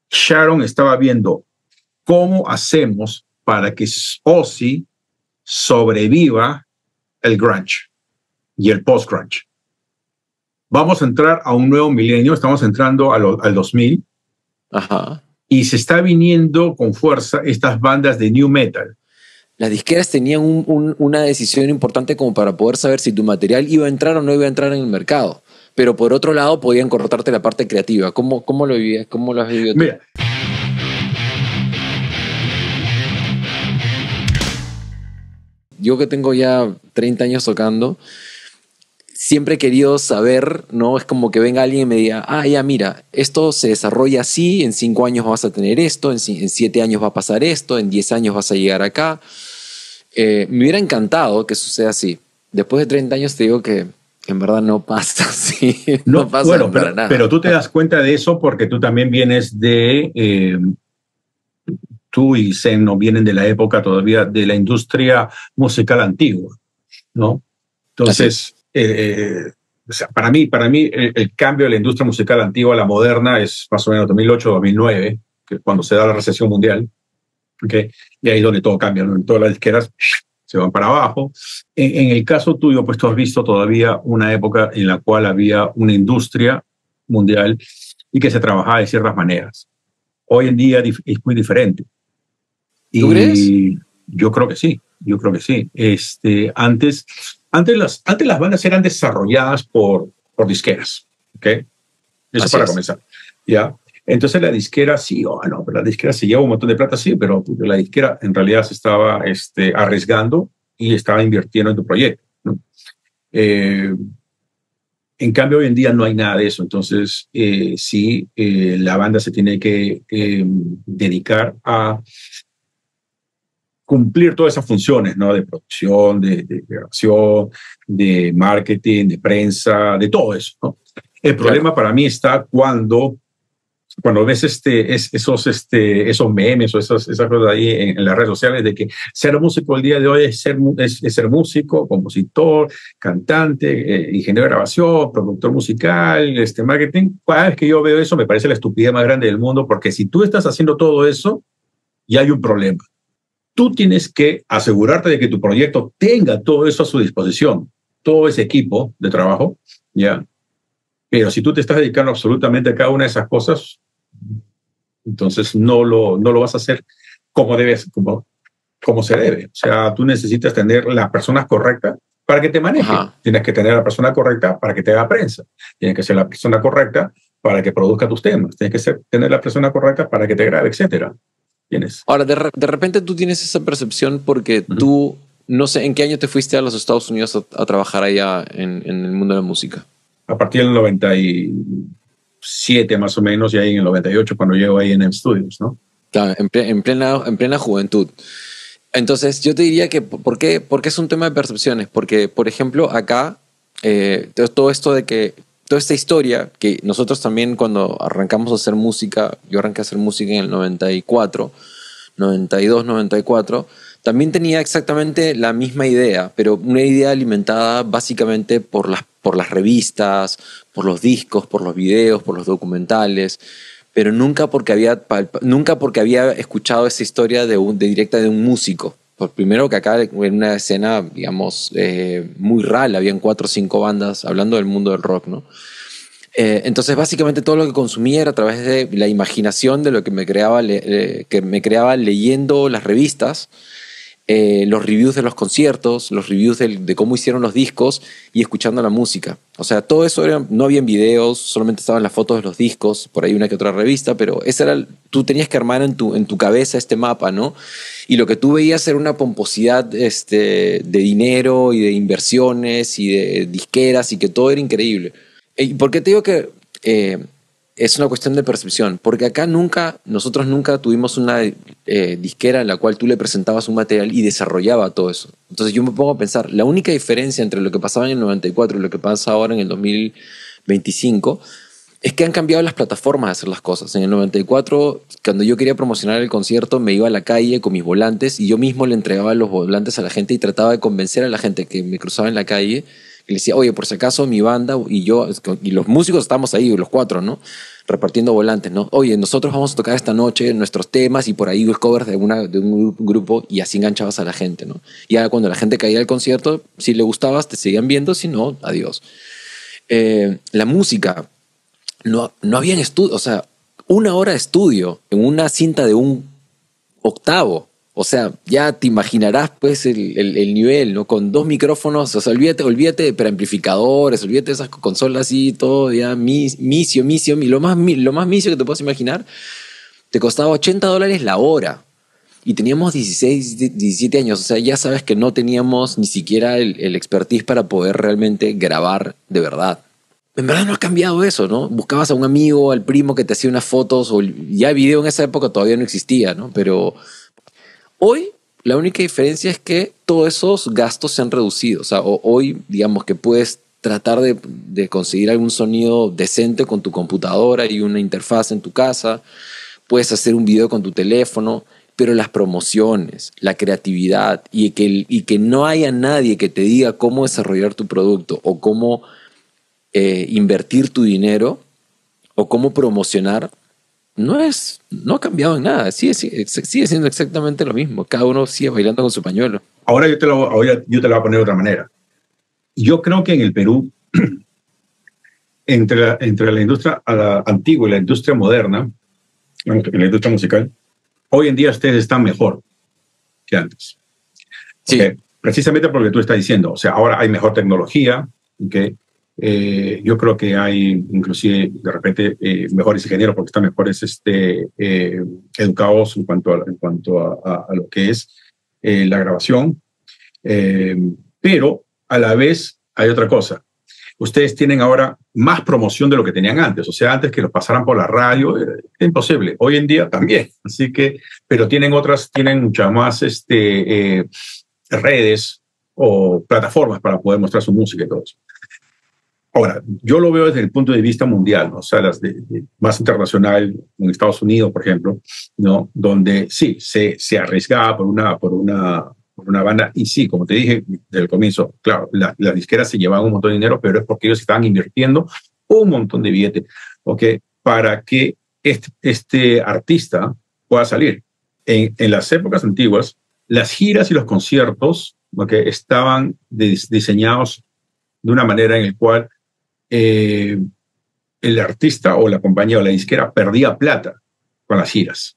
Sharon estaba viendo cómo hacemos para que Ozzy sobreviva el grunge y el post-grunge. Vamos a entrar a un nuevo milenio, estamos entrando al 2000, Ajá. Y se está viniendo con fuerza estas bandas de new metal. Las disqueras tenían una decisión importante como para poder saber si tu material iba a entrar o no iba a entrar en el mercado. Pero por otro lado podían cortarte la parte creativa. ¿Cómo lo vivías? ¿Cómo lo has vivido tú? Mira, yo que tengo ya 30 años tocando, siempre he querido saber, ¿no? Es como que venga alguien y me diga, ya mira, esto se desarrolla así, en 5 años vas a tener esto, en 7 años va a pasar esto, en 10 años vas a llegar acá. Me hubiera encantado que suceda así. Después de 30 años te digo que en verdad no pasa así. No pasa bueno, para nada. pero tú te das cuenta de eso porque tú también vienes de... tú y Zen no vienen de la época todavía de la industria musical antigua, ¿no? Entonces, o sea, para mí el cambio de la industria musical antigua a la moderna es más o menos 2008-2009, que es cuando se da la recesión mundial, ¿okay? Y ahí es donde todo cambia, ¿no? En todas las disqueras se van para abajo. En el caso tuyo, pues tú has visto todavía una época en la cual había una industria mundial y que se trabajaba de ciertas maneras. Hoy en día es muy diferente. ¿Tú crees? Yo creo que sí, yo creo que sí. Antes las bandas eran desarrolladas por disqueras, ¿ok? Eso Así para es. comenzar, ¿ya? Entonces la disquera sí, no, pero la disquera se lleva un montón de plata, sí, pero la disquera en realidad se estaba arriesgando y estaba invirtiendo en tu proyecto, ¿no? En cambio, hoy en día no hay nada de eso. Entonces, sí, la banda se tiene que dedicar a cumplir todas esas funciones, ¿no? De producción, de grabación, de marketing, de prensa, de todo eso, ¿no? El problema para mí está cuando ves esos memes o esas cosas ahí en las redes sociales de que ser músico el día de hoy es ser músico, compositor, cantante, ingeniero de grabación, productor musical, marketing. Cada vez que yo veo eso me parece la estupidez más grande del mundo, porque si tú estás haciendo todo eso, ya hay un problema. Tú tienes que asegurarte de que tu proyecto tenga todo eso a su disposición, todo ese equipo de trabajo, ¿ya? Pero si tú te estás dedicando absolutamente a cada una de esas cosas, entonces no lo vas a hacer como se debe. O sea, tú necesitas tener las personas correctas para que te maneje. Ajá. Tienes que tener la persona correcta para que te haga prensa. Tienes que ser la persona correcta para que produzca tus temas. Tienes que tener la persona correcta para que te grabe, etcétera. ¿Tienes? Ahora, de repente tú tienes esa percepción porque tú, no sé, ¿en qué año te fuiste a los Estados Unidos a trabajar allá en el mundo de la música? A partir del 97 más o menos, y ahí en el 98 cuando llego ahí en M Studios, ¿no? Claro, en plena juventud. Entonces, yo te diría que, ¿por qué es un tema de percepciones? Porque, por ejemplo, acá, todo esto de que, toda esta historia, que nosotros también cuando arrancamos a hacer música, yo arranqué a hacer música en el 94, 92, 94, también tenía exactamente la misma idea, pero una idea alimentada básicamente por las revistas, por los discos, por los videos, por los documentales, pero nunca porque había escuchado esa historia directa de un músico. Por primero que acá en una escena, digamos, muy rara, habían 4 o 5 bandas hablando del mundo del rock, ¿no? Entonces básicamente todo lo que consumía era a través de la imaginación de lo que me creaba leyendo las revistas, los reviews de los conciertos, los reviews de cómo hicieron los discos y escuchando la música. O sea, todo eso no habían videos, solamente estaban las fotos de los discos, por ahí una que otra revista, pero tú tenías que armar en tu cabeza este mapa, ¿no? Y lo que tú veías era una pomposidad de dinero y de inversiones y de disqueras y que todo era increíble. ¿Y por qué te digo que es una cuestión de percepción? Porque acá nosotros nunca tuvimos una disquera en la cual tú le presentabas un material y desarrollaba todo eso. Entonces yo me pongo a pensar, la única diferencia entre lo que pasaba en el 94 y lo que pasa ahora en el 2025 es que han cambiado las plataformas de hacer las cosas. En el 94, cuando yo quería promocionar el concierto, me iba a la calle con mis volantes y yo mismo le entregaba los volantes a la gente y trataba de convencer a la gente que me cruzaba en la calle Y le decía, oye, por si acaso mi banda y yo, y los músicos estamos ahí, los cuatro, ¿no? Repartiendo volantes, ¿no? Oye, nosotros vamos a tocar esta noche nuestros temas y por ahí el cover de un grupo y así enganchabas a la gente, ¿no? Y ahora cuando la gente caía al concierto, si le gustabas, te seguían viendo, si no, adiós. La música, no había estudio, o sea, 1 hora de estudio en una cinta de un octavo. O sea, ya te imaginarás pues el nivel, ¿no? Con 2 micrófonos, o sea, olvídate de preamplificadores, olvídate de esas consolas y todo, ya misio, y lo más misio que te puedas imaginar, te costaba $80 la hora. Y teníamos 16, 17 años, o sea, ya sabes que no teníamos ni siquiera el expertise para poder realmente grabar de verdad. En verdad no ha cambiado eso, ¿no? Buscabas a un amigo, al primo que te hacía unas fotos, o ya video en esa época todavía no existía, ¿no? Pero hoy la única diferencia es que todos esos gastos se han reducido. O sea, hoy digamos que puedes tratar de conseguir algún sonido decente con tu computadora y una interfaz en tu casa. Puedes hacer un video con tu teléfono, pero las promociones, la creatividad y que no haya nadie que te diga cómo desarrollar tu producto o cómo invertir tu dinero o cómo promocionar, no ha cambiado en nada. Sigue siendo exactamente lo mismo. Cada uno sigue bailando con su pañuelo. Ahora yo te lo voy a poner de otra manera. Yo creo que en el Perú, entre la industria antigua y la industria moderna, en la industria musical, hoy en día ustedes están mejor que antes. Sí. Okay. Precisamente porque tú estás diciendo, o sea, ahora hay mejor tecnología, ¿okay? Yo creo que hay inclusive de repente mejores ingenieros porque están mejores educados en cuanto a lo que es la grabación. Pero a la vez hay otra cosa. Ustedes tienen ahora más promoción de lo que tenían antes. O sea, antes que los pasaran por la radio, era imposible. Hoy en día también. Así que, pero tienen muchas más redes o plataformas para poder mostrar su música y todo eso. Ahora, yo lo veo desde el punto de vista mundial, ¿no? O sea, las más internacional, en Estados Unidos, por ejemplo, ¿no? Donde sí, se arriesgaba por una banda, y sí, como te dije desde el comienzo, claro, las disqueras se llevaban un montón de dinero, pero es porque ellos estaban invirtiendo un montón de billetes, ¿ok? Para que este artista pueda salir. En las épocas antiguas, las giras y los conciertos, ¿ok? Estaban diseñados de una manera en la cual el artista o la compañía o la disquera perdía plata con las giras.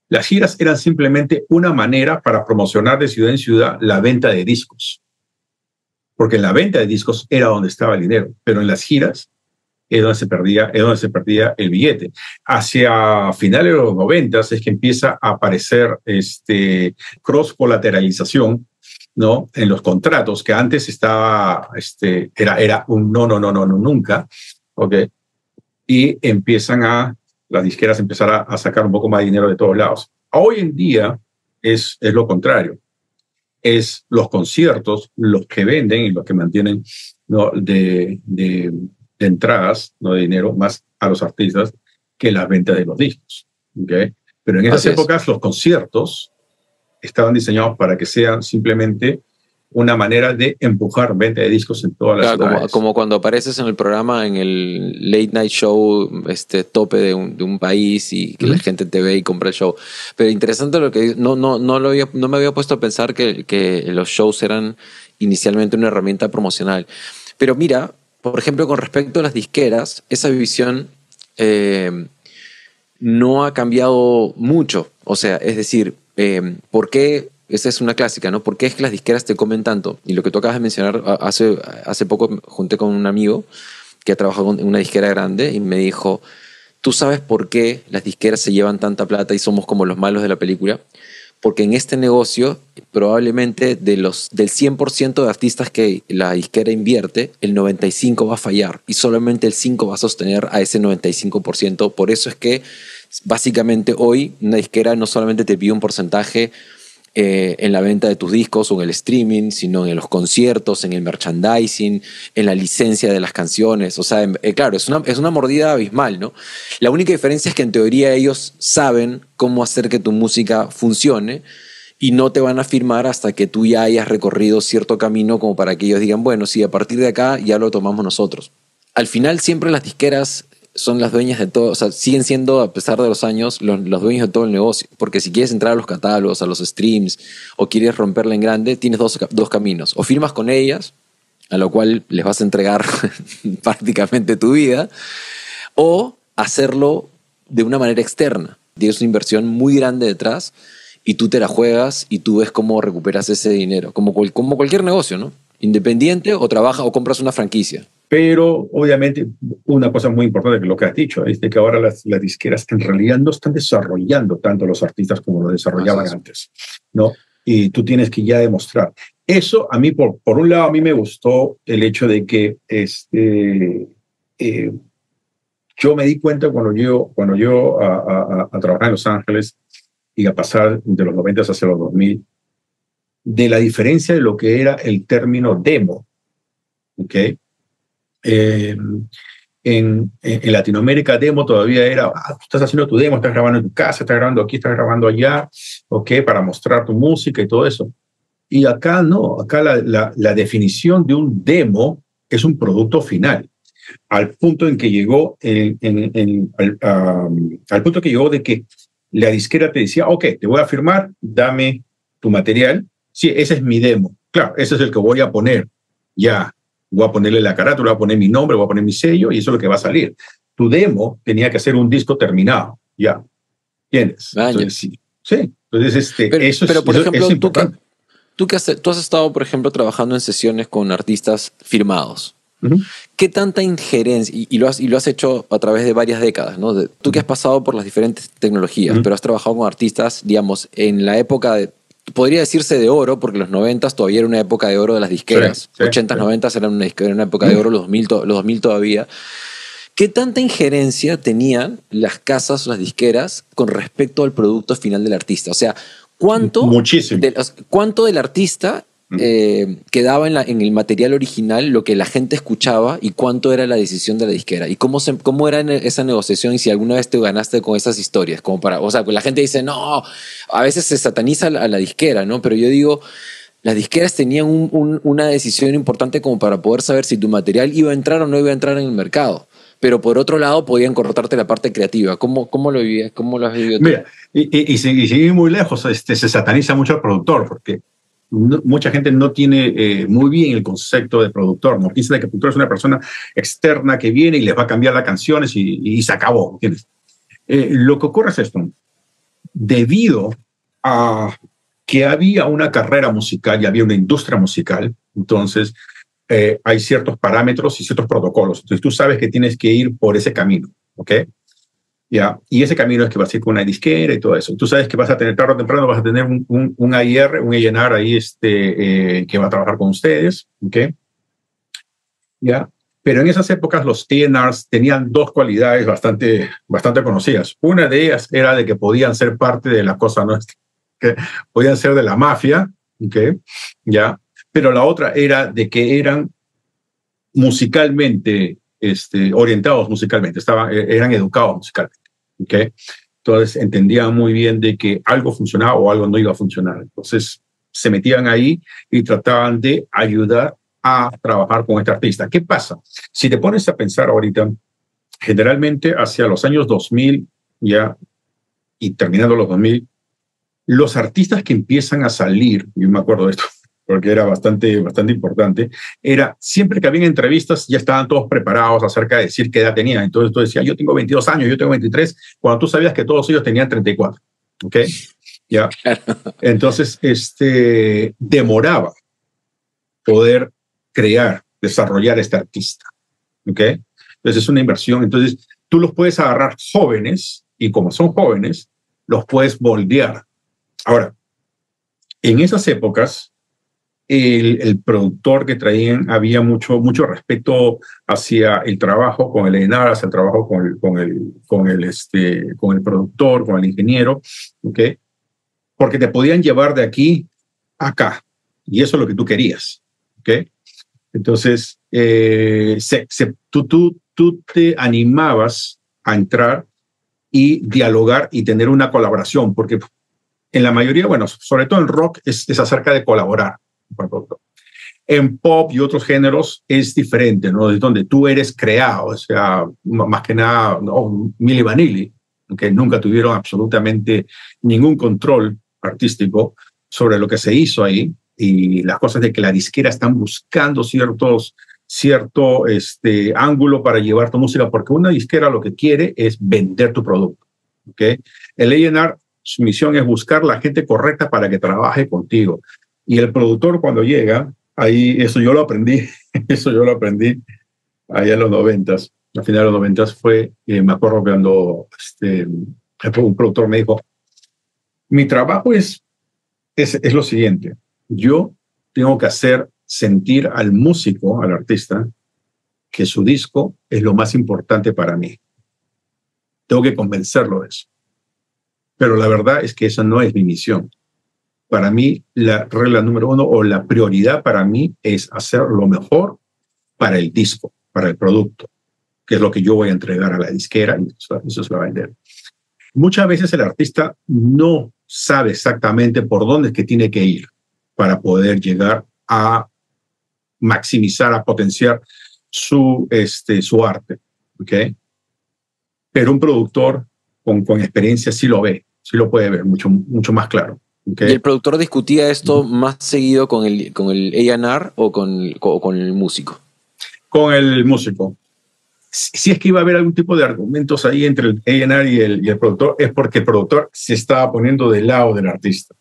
Las giras eran simplemente una manera para promocionar de ciudad en ciudad la venta de discos. Porque en la venta de discos era donde estaba el dinero, pero en las giras es donde se perdía el billete. Hacia finales de los 90 es que empieza a aparecer cross-colateralización, ¿no? En los contratos, que antes era un no, nunca, ¿ok? Y las disqueras empezaron a sacar un poco más de dinero de todos lados. Hoy en día es lo contrario. Es los conciertos los que venden y los que mantienen, ¿no? de entradas, no de dinero, más a los artistas que las ventas de los discos, ¿ok? Pero en esas épocas los conciertos estaban diseñados para que sean simplemente una manera de empujar venta de discos en todas las ciudades. Como cuando apareces en el programa, en el late night show, tope de un país y que la gente te ve y compra el show. Pero interesante lo que no me había puesto a pensar que los shows eran inicialmente una herramienta promocional. Pero mira, por ejemplo, con respecto a las disqueras, esa visión no ha cambiado mucho. O sea, es decir, ¿por qué? Esa es una clásica, ¿no? ¿Por qué es que las disqueras te comen tanto? Y lo que tú acabas de mencionar, hace poco junté con un amigo que ha trabajado en una disquera grande y me dijo, ¿tú sabes por qué las disqueras se llevan tanta plata y somos como los malos de la película? Porque en este negocio, probablemente del 100% de artistas que la disquera invierte, el 95% va a fallar y solamente el 5% va a sostener a ese 95%. Por eso es que básicamente hoy una disquera no solamente te pide un porcentaje en la venta de tus discos o en el streaming, sino en los conciertos, en el merchandising, en la licencia de las canciones. O sea, claro, es una mordida abismal, ¿no? La única diferencia es que en teoría ellos saben cómo hacer que tu música funcione Y no te van a firmar hasta que tú ya hayas recorrido cierto camino como para que ellos digan, bueno, sí, a partir de acá ya lo tomamos nosotros. Al final siempre las disqueras son las dueñas de todo, o sea, siguen siendo, a pesar de los años, los dueños de todo el negocio. Porque si quieres entrar a los catálogos, a los streams, o quieres romperla en grande, tienes dos caminos. O firmas con ellas, a lo cual les vas a entregar prácticamente tu vida, o hacerlo de una manera externa. Tienes una inversión muy grande detrás y tú te la juegas y tú ves cómo recuperas ese dinero, como cualquier negocio, ¿no? Independiente, o trabajas o compras una franquicia. Pero obviamente una cosa muy importante que lo que has dicho es de que ahora las disqueras en realidad no están desarrollando tanto los artistas como lo desarrollaban antes, ¿no? Y tú tienes que ya demostrar. Eso a mí, por un lado, a mí me gustó el hecho de que yo me di cuenta cuando yo a trabajar en Los Ángeles y a pasar de los 90 hacia los 2000, de la diferencia de lo que era el término demo, ¿ok? En Latinoamérica, demo todavía era, estás haciendo tu demo, estás grabando en tu casa, estás grabando aquí, estás grabando allá, ¿ok? Para mostrar tu música y todo eso. Y acá no, acá la definición de un demo es un producto final, al punto en que llegó, al punto que llegó de que la disquera te decía, ok, te voy a firmar, dame tu material. Sí, ese es mi demo. Claro, ese es el que voy a poner. Ya, voy a ponerle la carátula, voy a poner mi nombre, voy a poner mi sello y eso es lo que va a salir. Tu demo tenía que ser un disco terminado. Ya, ¿entiendes? Entonces, sí. Entonces, pero por ejemplo, es importante. Tú has estado, por ejemplo, trabajando en sesiones con artistas firmados. Uh-huh. ¿Qué tanta injerencia, y lo has hecho a través de varias décadas, ¿no? Tú que has pasado por las diferentes tecnologías, pero has trabajado con artistas, digamos, en la época podría decirse de oro, porque los 90 todavía era una época de oro de las disqueras, 80s, 90s era una época de oro, los 2000 todavía. ¿Qué tanta injerencia tenían las casas, las disqueras, con respecto al producto final del artista? O sea, ¿cuánto del artista quedaba en el material original lo que la gente escuchaba y cuánto era la decisión de la disquera? ¿Y cómo era esa negociación y si alguna vez te ganaste con esas historias? O sea, la gente dice, no, a veces se sataniza a la disquera, ¿no? Pero yo digo, las disqueras tenían una decisión importante como para poder saber si tu material iba a entrar o no iba a entrar en el mercado. Pero por otro lado podían cortarte la parte creativa. ¿Cómo lo vivías? ¿Cómo lo has vivido tú? Mira, y si muy lejos, se sataniza mucho al productor, porque mucha gente no tiene muy bien el concepto de productor, ¿no? Piensa que el productor es una persona externa que viene y les va a cambiar las canciones y se acabó, ¿entiendes? Lo que ocurre es esto. Debido a que había una carrera musical y había una industria musical, entonces hay ciertos parámetros y ciertos protocolos. Entonces tú sabes que tienes que ir por ese camino, ¿ok? Ya, y ese camino es que vas a ir con una disquera y todo eso. Tú sabes que vas a tener, tarde o temprano, vas a tener un AIR, un A&R ahí que va a trabajar con ustedes, ¿ok? Ya, pero en esas épocas los A&Rs tenían dos cualidades bastante conocidas. Una de ellas era de que podían ser parte de la cosa nuestra, que podían ser de la mafia, ¿ok? Ya, pero la otra era de que eran musicalmente orientados musicalmente, eran educados musicalmente, ¿ok? Entonces entendían muy bien de que algo funcionaba o algo no iba a funcionar. Entonces se metían ahí y trataban de ayudar a trabajar con este artista. ¿Qué pasa? Si te pones a pensar ahorita, generalmente hacia los años 2000 ya y terminando los 2000, los artistas que empiezan a salir, yo me acuerdo de esto, porque era bastante importante, era siempre que había entrevistas ya estaban todos preparados acerca de decir qué edad tenían. Entonces tú decías, yo tengo 22 años, yo tengo 23, cuando tú sabías que todos ellos tenían 34. ¿Ok? Ya. Entonces, demoraba poder crear, desarrollar este artista. ¿Ok? Entonces es una inversión. Entonces tú los puedes agarrar jóvenes y como son jóvenes, los puedes moldear. Ahora, en esas épocas, el productor que traían, había mucho respeto hacia el trabajo con el ENAR, hacia el trabajo con el productor, con el ingeniero, ¿ok? Porque te podían llevar de aquí a acá, y eso es lo que tú querías, ¿ok? Entonces, tú te animabas a entrar y dialogar y tener una colaboración, porque en la mayoría, bueno, sobre todo en rock, es acerca de colaborar con el productor. En pop y otros géneros es diferente, ¿no? Es donde tú eres creado, o sea, más que nada, no, Milli Vanilli, que nunca tuvieron absolutamente ningún control artístico sobre lo que se hizo ahí, y las cosas de que la disquera están buscando cierto ángulo para llevar tu música, porque una disquera lo que quiere es vender tu producto, ¿ok? El A&R, su misión es buscar la gente correcta para que trabaje contigo, y el productor cuando llega, ahí eso yo lo aprendí, eso yo lo aprendí allá en los 90s, a finales de los 90s fue, me acuerdo cuando un productor me dijo, mi trabajo es lo siguiente, yo tengo que hacer sentir al músico, al artista, que su disco es lo más importante para mí. Tengo que convencerlo de eso. Pero la verdad es que esa no es mi misión. Para mí, la regla número uno o la prioridad para mí es hacer lo mejor para el disco, para el producto, que es lo que yo voy a entregar a la disquera y eso se va a vender. Muchas veces el artista no sabe exactamente por dónde es que tiene que ir para poder llegar a maximizar, a potenciar su arte, ¿ok? Pero un productor con experiencia sí lo ve, sí lo puede ver mucho más claro. ¿Okay? ¿Y el productor discutía esto más seguido con el A&R o con el músico? Con el músico. Si es que iba a haber algún tipo de argumentos ahí entre el A&R y el productor, es porque el productor se estaba poniendo del lado del artista.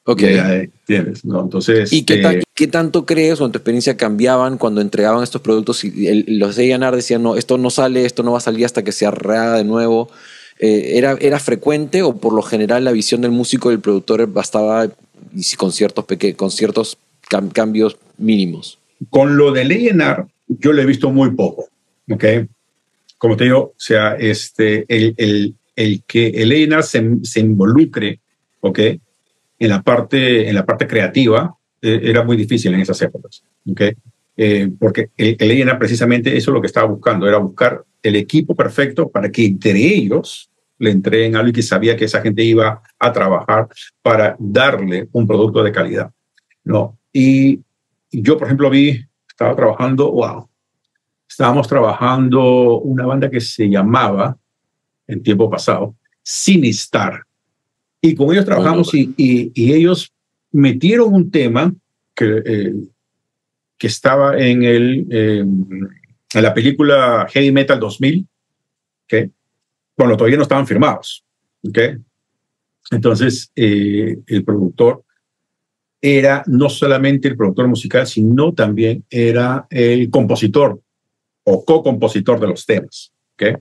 Ok. ¿Entiendes? ¿No? Entonces, ¿Y qué tanto crees o en tu experiencia cambiaban cuando entregaban estos productos y los de A&R decían, no, esto no sale, esto no va a salir hasta que se arregle de nuevo? ¿Era frecuente o por lo general la visión del músico y del productor bastaba con ciertos cambios mínimos? Con lo del A&R yo lo he visto muy poco, ¿ok? Como te digo, o sea, el que el A&R se involucre, ¿ok? En la parte creativa era muy difícil en esas épocas, ¿ok? Porque el A&R precisamente eso es lo que estaba buscando, era buscar el equipo perfecto para que entre ellos le entreguen algo y que sabía que esa gente iba a trabajar para darle un producto de calidad, ¿no? Y yo, por ejemplo, estábamos trabajando una banda que se llamaba, en tiempo pasado, Sinistar. Y con ellos trabajamos y ellos metieron un tema que estaba en la película Heavy Metal 2000, ¿okay? Cuando todavía no estaban firmados. ¿Okay? Entonces, el productor era no solamente el productor musical, sino también era el compositor o co-compositor de los temas. ¿Okay?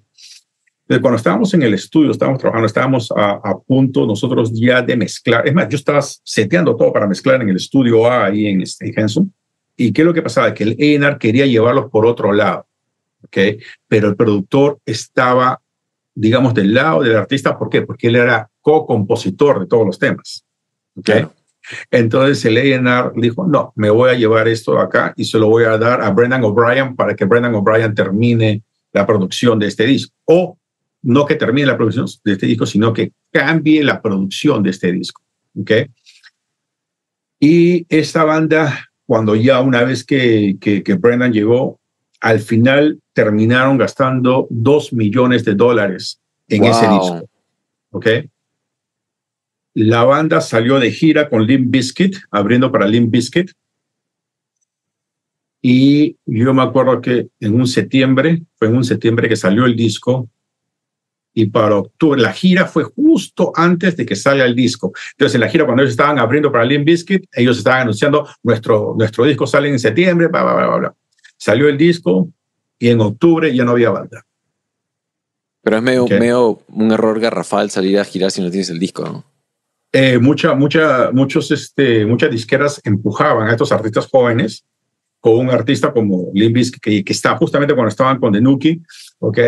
Entonces, cuando estábamos en el estudio, estábamos trabajando, estábamos a punto nosotros ya de mezclar. Es más, yo estaba seteando todo para mezclar en el estudio A ahí en Henson. ¿Y qué es lo que pasaba? Que el A&R quería llevarlos por otro lado, ¿okay? Pero el productor estaba, digamos, del lado del artista. ¿Por qué? Porque él era co-compositor de todos los temas, ¿okay? Claro. Entonces el A&R dijo, no, me voy a llevar esto acá y se lo voy a dar a Brendan O'Brien para que Brendan O'Brien termine la producción de este disco. O no que termine la producción de este disco, sino que cambie la producción de este disco, ¿okay? Y esta banda, cuando ya una vez que Brendan llegó, al final terminaron gastando $2 millones en ese disco, ¿ok? La banda salió de gira con Limp Bizkit, abriendo para Limp Bizkit. Y yo me acuerdo que fue en un septiembre que salió el disco. Y para octubre, la gira fue justo antes de que salga el disco. Entonces, en la gira, cuando ellos estaban abriendo para Limp Bizkit, ellos estaban anunciando, nuestro disco sale en septiembre, bla, bla, bla, bla. Salió el disco y en octubre ya no había banda. Pero es medio un error garrafal salir a girar si no tienes el disco, ¿no? Muchas disqueras empujaban a estos artistas jóvenes con un artista como Limp Bizkit, que está justamente cuando estaban con The Nookie, ¿ok?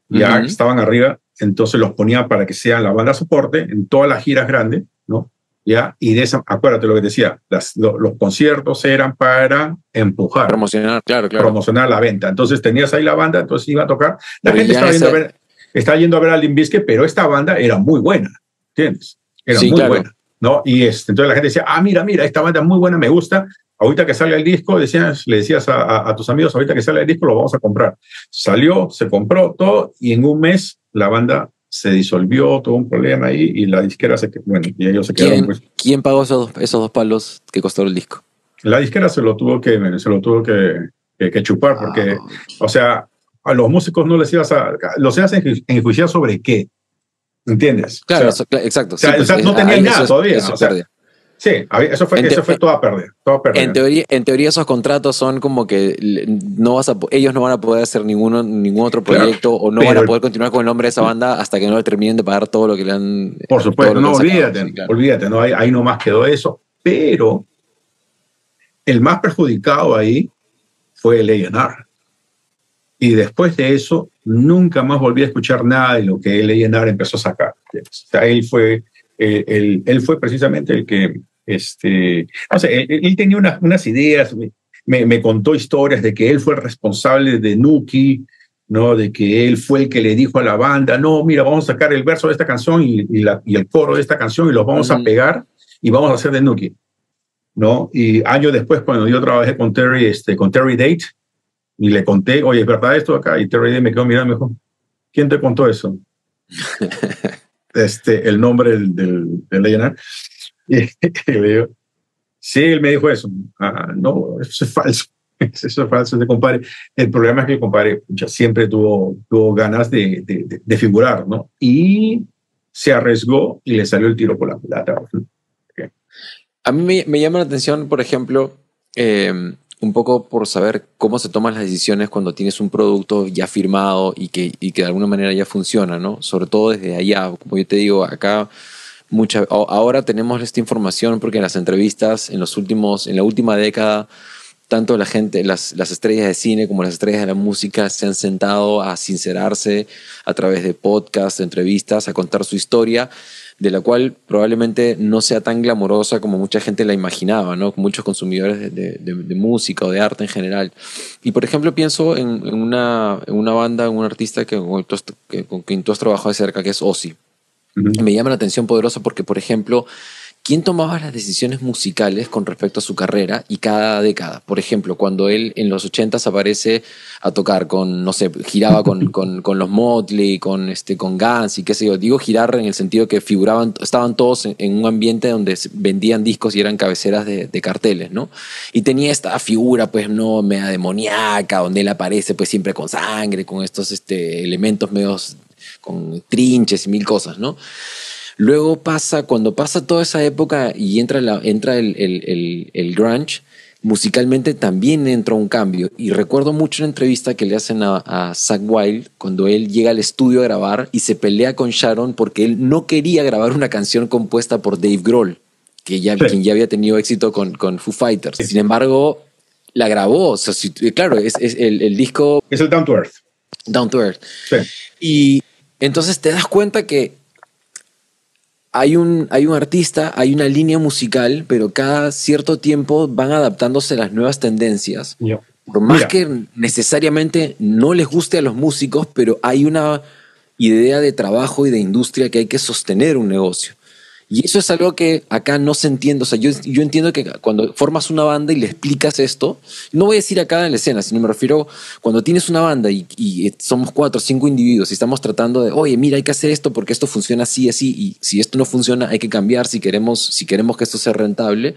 Ya estaban arriba, entonces los ponían para que sean la banda soporte en todas las giras grandes, ¿no? ¿Ya? Y de esa, acuérdate lo que decía, los conciertos eran para empujar. Promocionar, claro. Promocionar la venta. Entonces tenías ahí la banda, entonces iba a tocar. La gente estaba yendo a ver a Limp Bizkit, pero esta banda era muy buena, ¿entiendes? Era muy buena. ¿no? Y entonces la gente decía, mira, esta banda es muy buena, me gusta. Ahorita que salga el disco, le decías a tus amigos, ahorita que salga el disco lo vamos a comprar. Salió, se compró todo y en un mes la banda se disolvió, tuvo un problema ahí y la disquera y ellos se quedaron. ¿Quién pagó esos dos palos que costó el disco? La disquera se lo tuvo que chupar porque, o sea, a los músicos no les los ibas a enjuiciar sobre qué, ¿entiendes? Claro, o sea, exacto. No tenían nada todavía. Sí, eso fue toda pérdida. En teoría esos contratos son como que ellos no van a poder hacer ningún otro proyecto, claro, o no van a poder continuar con el nombre de esa banda hasta que no le terminen de pagar todo lo que le han. Por supuesto, no, olvídate, no, ahí nomás quedó eso. Pero el más perjudicado ahí fue el A&R. Y después de eso, nunca más volví a escuchar nada de lo que el A&R empezó a sacar. O sea, él fue precisamente el que, no sé, él tenía unas ideas, me contó historias de que él fue el responsable de Nuki, ¿no? De que él fue el que le dijo a la banda, no, mira, vamos a sacar el verso de esta canción y el coro de esta canción y los vamos a pegar y vamos a hacer de Nuki, ¿no? Y años después, cuando yo trabajé con Terry Date, y le conté, oye, ¿es verdad esto acá? Y Terry Date me quedó mirando y me dijo, ¿quién te contó eso? El nombre del A&R. Y le digo, sí, él me dijo eso. No, eso es falso. Eso es falso, compadre. El problema es que el compadre siempre tuvo ganas de figurar, ¿no? Y se arriesgó y le salió el tiro por la culata. Okay. A mí me llama la atención, por ejemplo, un poco por saber cómo se toman las decisiones cuando tienes un producto ya firmado y que de alguna manera ya funciona, ¿no? Sobre todo desde allá, como yo te digo, acá ahora tenemos esta información porque en las entrevistas, en la última década, tanto la gente, las estrellas de cine como las estrellas de la música se han sentado a sincerarse a través de podcasts, de entrevistas, a contar su historia, de la cual probablemente no sea tan glamorosa como mucha gente la imaginaba, ¿no? Muchos consumidores de música o de arte en general. Y por ejemplo pienso en una banda, en un artista con quien tú has trabajado de cerca, que es Ozzy. Uh-huh. Me llama la atención poderosa porque, por ejemplo, ¿quién tomaba las decisiones musicales con respecto a su carrera y cada década? Por ejemplo, cuando él en los 80s aparece a tocar con, no sé, giraba con los Motley, con Guns y qué sé yo. Digo girar en el sentido que estaban todos en un ambiente donde vendían discos y eran cabeceras de carteles, ¿no? Y tenía esta figura, pues, no, media demoníaca, donde él aparece, pues, siempre con sangre, con estos elementos medios, con trinches y mil cosas, ¿no? Luego cuando pasa toda esa época y entra el grunge, musicalmente también entra un cambio. Y recuerdo mucho una entrevista que le hacen a Zakk Wylde cuando él llega al estudio a grabar y se pelea con Sharon porque él no quería grabar una canción compuesta por Dave Grohl, quien ya había tenido éxito con Foo Fighters. Sin embargo, la grabó. O sea, claro, es el disco... Es el Down to Earth. Down to Earth. Sí. Y entonces te das cuenta que hay un artista, hay una línea musical, pero cada cierto tiempo van adaptándose a las nuevas tendencias. Yeah. Por más que necesariamente no les guste a los músicos, pero hay una idea de trabajo y de industria que hay que sostener un negocio. Y eso es algo que acá no se entiende. O sea, yo entiendo que cuando formas una banda y le explicas esto, no voy a decir acá en la escena, sino me refiero cuando tienes una banda y somos 4 o 5 individuos y estamos tratando de, oye, mira, hay que hacer esto porque esto funciona así, y si esto no funciona hay que cambiar si queremos que esto sea rentable.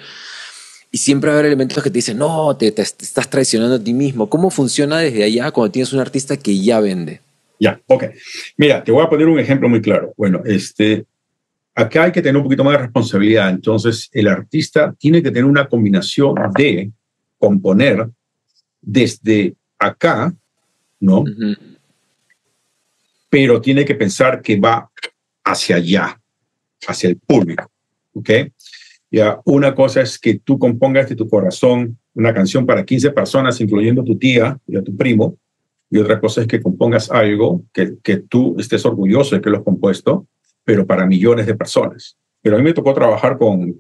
Y siempre va a haber elementos que te dicen, no, te estás traicionando a ti mismo. ¿Cómo funciona desde allá cuando tienes un artista que ya vende? Ya, ok. Mira, te voy a poner un ejemplo muy claro. Bueno, acá hay que tener un poquito más de responsabilidad. Entonces, el artista tiene que tener una combinación de componer desde acá, ¿no? Uh-huh. Pero tiene que pensar que va hacia allá, hacia el público, ¿ok? Ya, una cosa es que tú compongas de tu corazón una canción para 15 personas, incluyendo a tu tía y a tu primo, y otra cosa es que compongas algo que tú estés orgulloso de que lo has compuesto, pero para millones de personas. Pero a mí me tocó trabajar con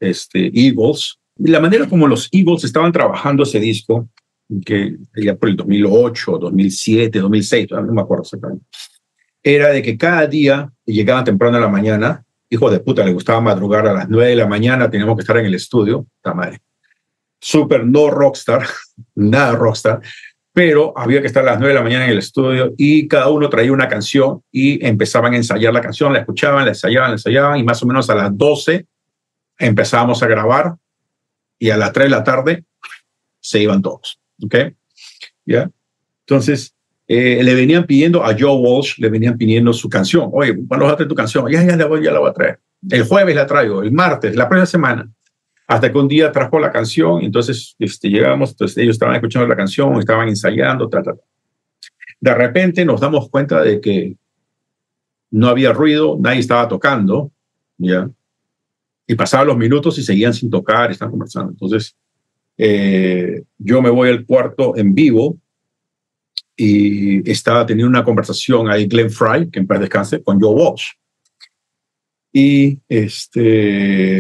Eagles. Y la manera como los Eagles estaban trabajando ese disco, que ya por el 2008, 2007, 2006, no me acuerdo exactamente, era de que cada día llegaban temprano en la mañana hijo de puta, le gustaba madrugar a las 9 de la mañana, teníamos que estar en el estudio, está madre. Súper no rockstar, nada rockstar, pero había que estar a las 9 de la mañana en el estudio y cada uno traía una canción y empezaban a ensayar la canción, la escuchaban, la ensayaban y más o menos a las 12 empezábamos a grabar y a las 3 de la tarde se iban todos, ¿ok? ¿Ya? Entonces, le venían pidiendo a Joe Walsh, le venían pidiendo su canción. Oye, ¿cuándo vas a traer tu canción? Ya la voy a traer. El jueves la traigo, el martes, la próxima semana. Hasta que un día trajo la canción, entonces llegamos, entonces ellos estaban escuchando la canción, estaban ensayando, De repente nos damos cuenta de que no había ruido, nadie estaba tocando, ¿ya? Y pasaban los minutos y seguían sin tocar, estaban conversando. Entonces, yo me voy al cuarto en vivo y estaba teniendo una conversación ahí Glenn Frey, que en paz descanse, con Joe Walsh. Y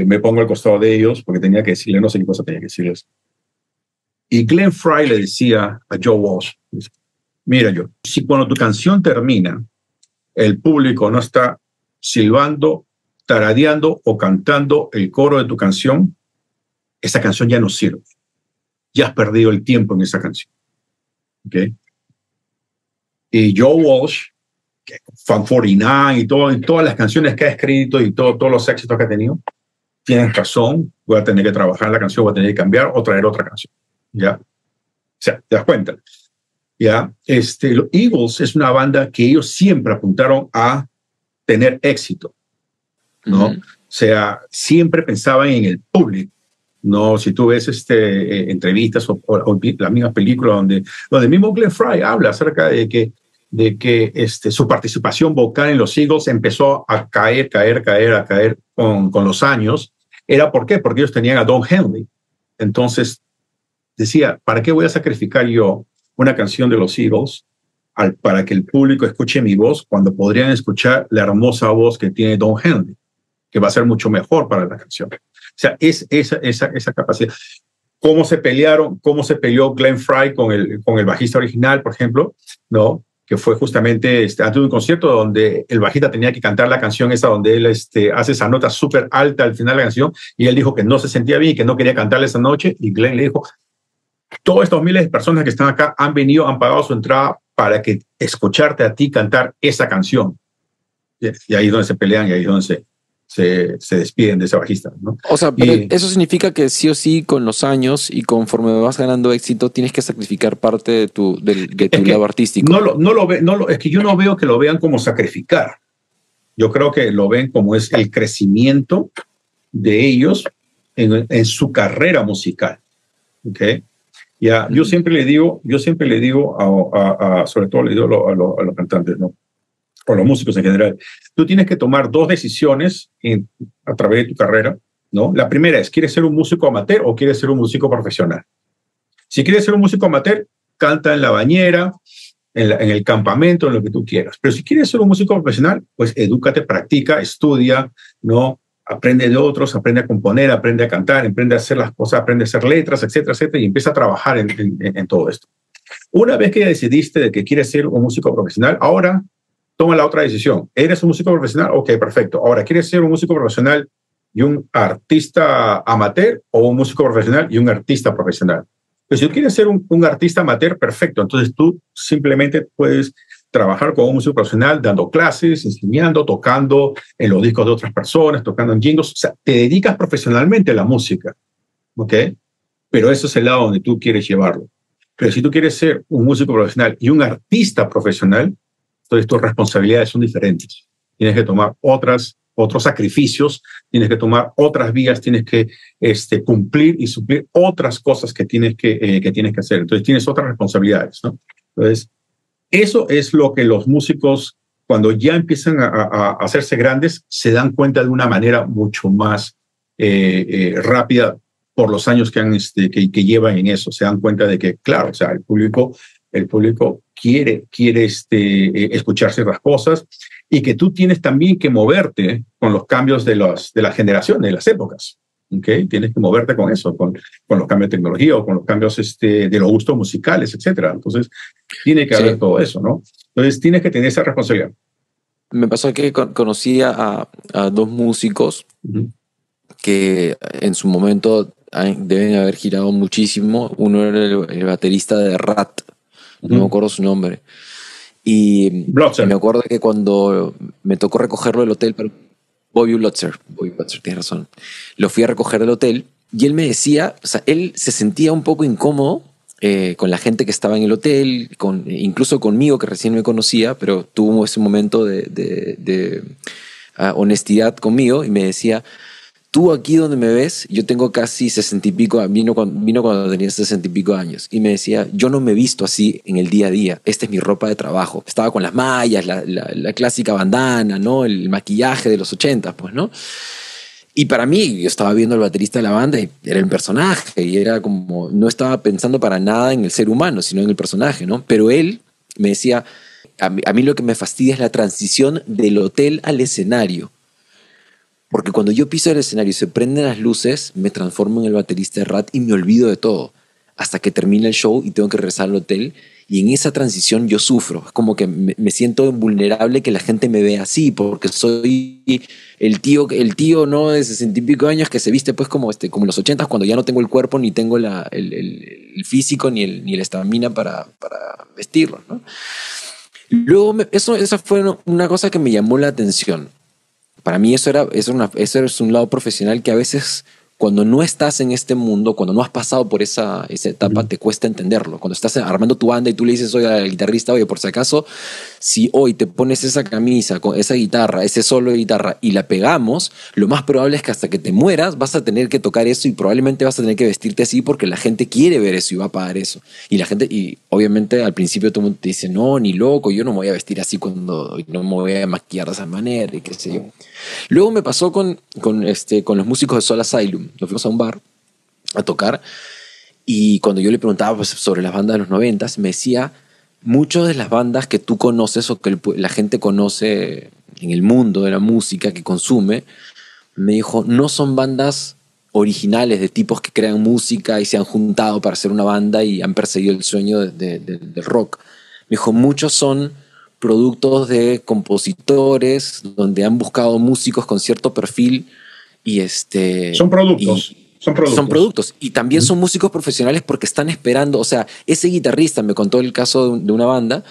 me pongo al costado de ellos porque tenía que decirle, no sé qué cosa tenía que decirles. Y Glenn Frey le decía a Joe Walsh, mira Joe, si cuando tu canción termina, el público no está silbando, taradeando o cantando el coro de tu canción, esa canción ya no sirve. Ya has perdido el tiempo en esa canción. ¿Okay? Y Joe Walsh, Fan 49 y todas las canciones que ha escrito y todos los éxitos que ha tenido, tienes razón, voy a tener que trabajar la canción, voy a tener que cambiar o traer otra canción. ¿Ya? O sea, ¿te das cuenta? ¿Ya? Los Eagles es una banda que ellos siempre apuntaron a tener éxito, ¿no? O sea, siempre pensaban en el público. No, si tú ves entrevistas o las mismas películas donde mismo Glenn Frey habla acerca de que su participación vocal en los Eagles empezó a caer con los años. ¿Era por qué? Porque ellos tenían a Don Henley. Entonces decía, ¿para qué voy a sacrificar yo una canción de los Eagles para que el público escuche mi voz cuando podrían escuchar la hermosa voz que tiene Don Henley, que va a ser mucho mejor para la canción? O sea, es esa capacidad. ¿Cómo se peleó Glenn Frey con el bajista original, por ejemplo? ¿No? Que fue justamente antes de un concierto donde el bajista tenía que cantar la canción esa donde él hace esa nota súper alta al final de la canción y él dijo que no se sentía bien y que no quería cantarle esa noche y Glenn le dijo, todos estos miles de personas que están acá han pagado su entrada para que escucharte a ti cantar esa canción. Y ahí es donde se pelean y ahí es donde se despiden de ese bajista, ¿no? O sea, pero eso significa que sí o sí con los años y conforme vas ganando éxito tienes que sacrificar parte de tu lado artístico. Es que yo no veo que lo vean como sacrificar. Yo creo que lo ven como es el crecimiento de ellos en su carrera musical. ¿Okay? Ya, yo siempre le digo sobre todo le digo a los cantantes, ¿no? O los músicos en general, tú tienes que tomar dos decisiones a través de tu carrera, ¿no? La primera es, ¿quieres ser un músico amateur o quieres ser un músico profesional? Si quieres ser un músico amateur, canta en la bañera, en el campamento, en lo que tú quieras. Pero si quieres ser un músico profesional, pues edúcate, practica, estudia, ¿no? Aprende de otros, aprende a componer, aprende a cantar, aprende a hacer las cosas, aprende a hacer letras, etcétera, etcétera, y empieza a trabajar en todo esto. Una vez que ya decidiste de que quieres ser un músico profesional, ahora toma la otra decisión. ¿Eres un músico profesional? Ok, perfecto. Ahora, ¿quieres ser un músico profesional y un artista amateur o un músico profesional y un artista profesional? Pues si tú quieres ser un artista amateur, perfecto. Entonces tú simplemente puedes trabajar como un músico profesional, dando clases, enseñando, tocando en los discos de otras personas, tocando en jingles. O sea, te dedicas profesionalmente a la música, ¿ok? Pero eso es el lado donde tú quieres llevarlo. Pero si tú quieres ser un músico profesional y un artista profesional, entonces tus responsabilidades son diferentes. Tienes que tomar otros sacrificios, tienes que tomar otras vías, tienes que cumplir y suplir otras cosas que tienes que hacer. Entonces tienes otras responsabilidades, ¿no? Entonces, eso es lo que los músicos, cuando ya empiezan a hacerse grandes, se dan cuenta de una manera mucho más rápida por los años que llevan en eso. Se dan cuenta de que, claro, o sea, el público quiere escuchar ciertas cosas y que tú tienes también que moverte con los cambios de las generaciones, de las épocas. ¿Okay? Tienes que moverte con eso, con los cambios de tecnología o con los cambios de los gustos musicales, etcétera. Entonces, tiene que haber todo eso, ¿no? Entonces, tienes que tener esa responsabilidad. me pasó que conocí a dos músicos Ujú. que en su momento deben haber girado muchísimo. Uno era el baterista de Rat, no me Ujú. acuerdo su nombre. Y me Blotzer. acuerdo que cuando me tocó recogerlo del hotel, pero Bobby Blotzer, tienes razón. Lo fui a recoger del hotel y él me decía, o sea, él se sentía un poco incómodo con la gente que estaba en el hotel, incluso conmigo que recién me conocía, pero tuvo ese momento de honestidad conmigo y me decía, tú aquí donde me ves, yo tengo casi 60 y pico, vino cuando tenía 60 y pico años y me decía, yo no me he visto así en el día a día, esta es mi ropa de trabajo. Estaba con las mallas, la clásica bandana, ¿no? El maquillaje de los 80, pues, ¿no? Y para mí, yo estaba viendo al baterista de la banda y era el personaje y era como, no estaba pensando para nada en el ser humano, sino en el personaje, ¿no? Pero él me decía, a mí lo que me fastidia es la transición del hotel al escenario. Porque cuando yo piso el escenario y se prenden las luces, me transformo en el baterista de Rat y me olvido de todo. Hasta que termina el show y tengo que regresar al hotel. Y en esa transición yo sufro. Es como que me siento vulnerable que la gente me vea así, porque soy el tío ¿no? De 60 y pico años que se viste pues como en los 80 cuando ya no tengo el cuerpo, ni tengo el físico, ni el estamina para vestirlo, ¿no? Luego, esa fue una cosa que me llamó la atención. Para mí eso es un lado profesional que a veces cuando no estás en este mundo, cuando no has pasado por esa etapa, Ujú. te cuesta entenderlo. Cuando estás armando tu banda y tú le dices oye, al guitarrista, oye, por si acaso, si hoy te pones esa camisa con esa guitarra, ese solo de guitarra y la pegamos, lo más probable es que hasta que te mueras vas a tener que tocar eso y probablemente vas a tener que vestirte así porque la gente quiere ver eso y va a pagar eso. Y obviamente al principio todo el mundo te dice, no, ni loco, yo no me voy a vestir así no me voy a maquillar de esa manera y qué sé yo. Luego me pasó con los músicos de Soul Asylum. Nos fuimos a un bar a tocar y cuando yo le preguntaba pues, sobre las bandas de los 90, me decía, muchas de las bandas que tú conoces o que la gente conoce en el mundo de la música que consume, me dijo, no son bandas originales de tipos que crean música y se han juntado para hacer una banda y han perseguido el sueño del rock. Me dijo, muchos son productos de compositores donde han buscado músicos con cierto perfil y Son productos, son son productos. productos y también son músicos profesionales porque están esperando, o sea, ese guitarrista me contó el caso de una banda,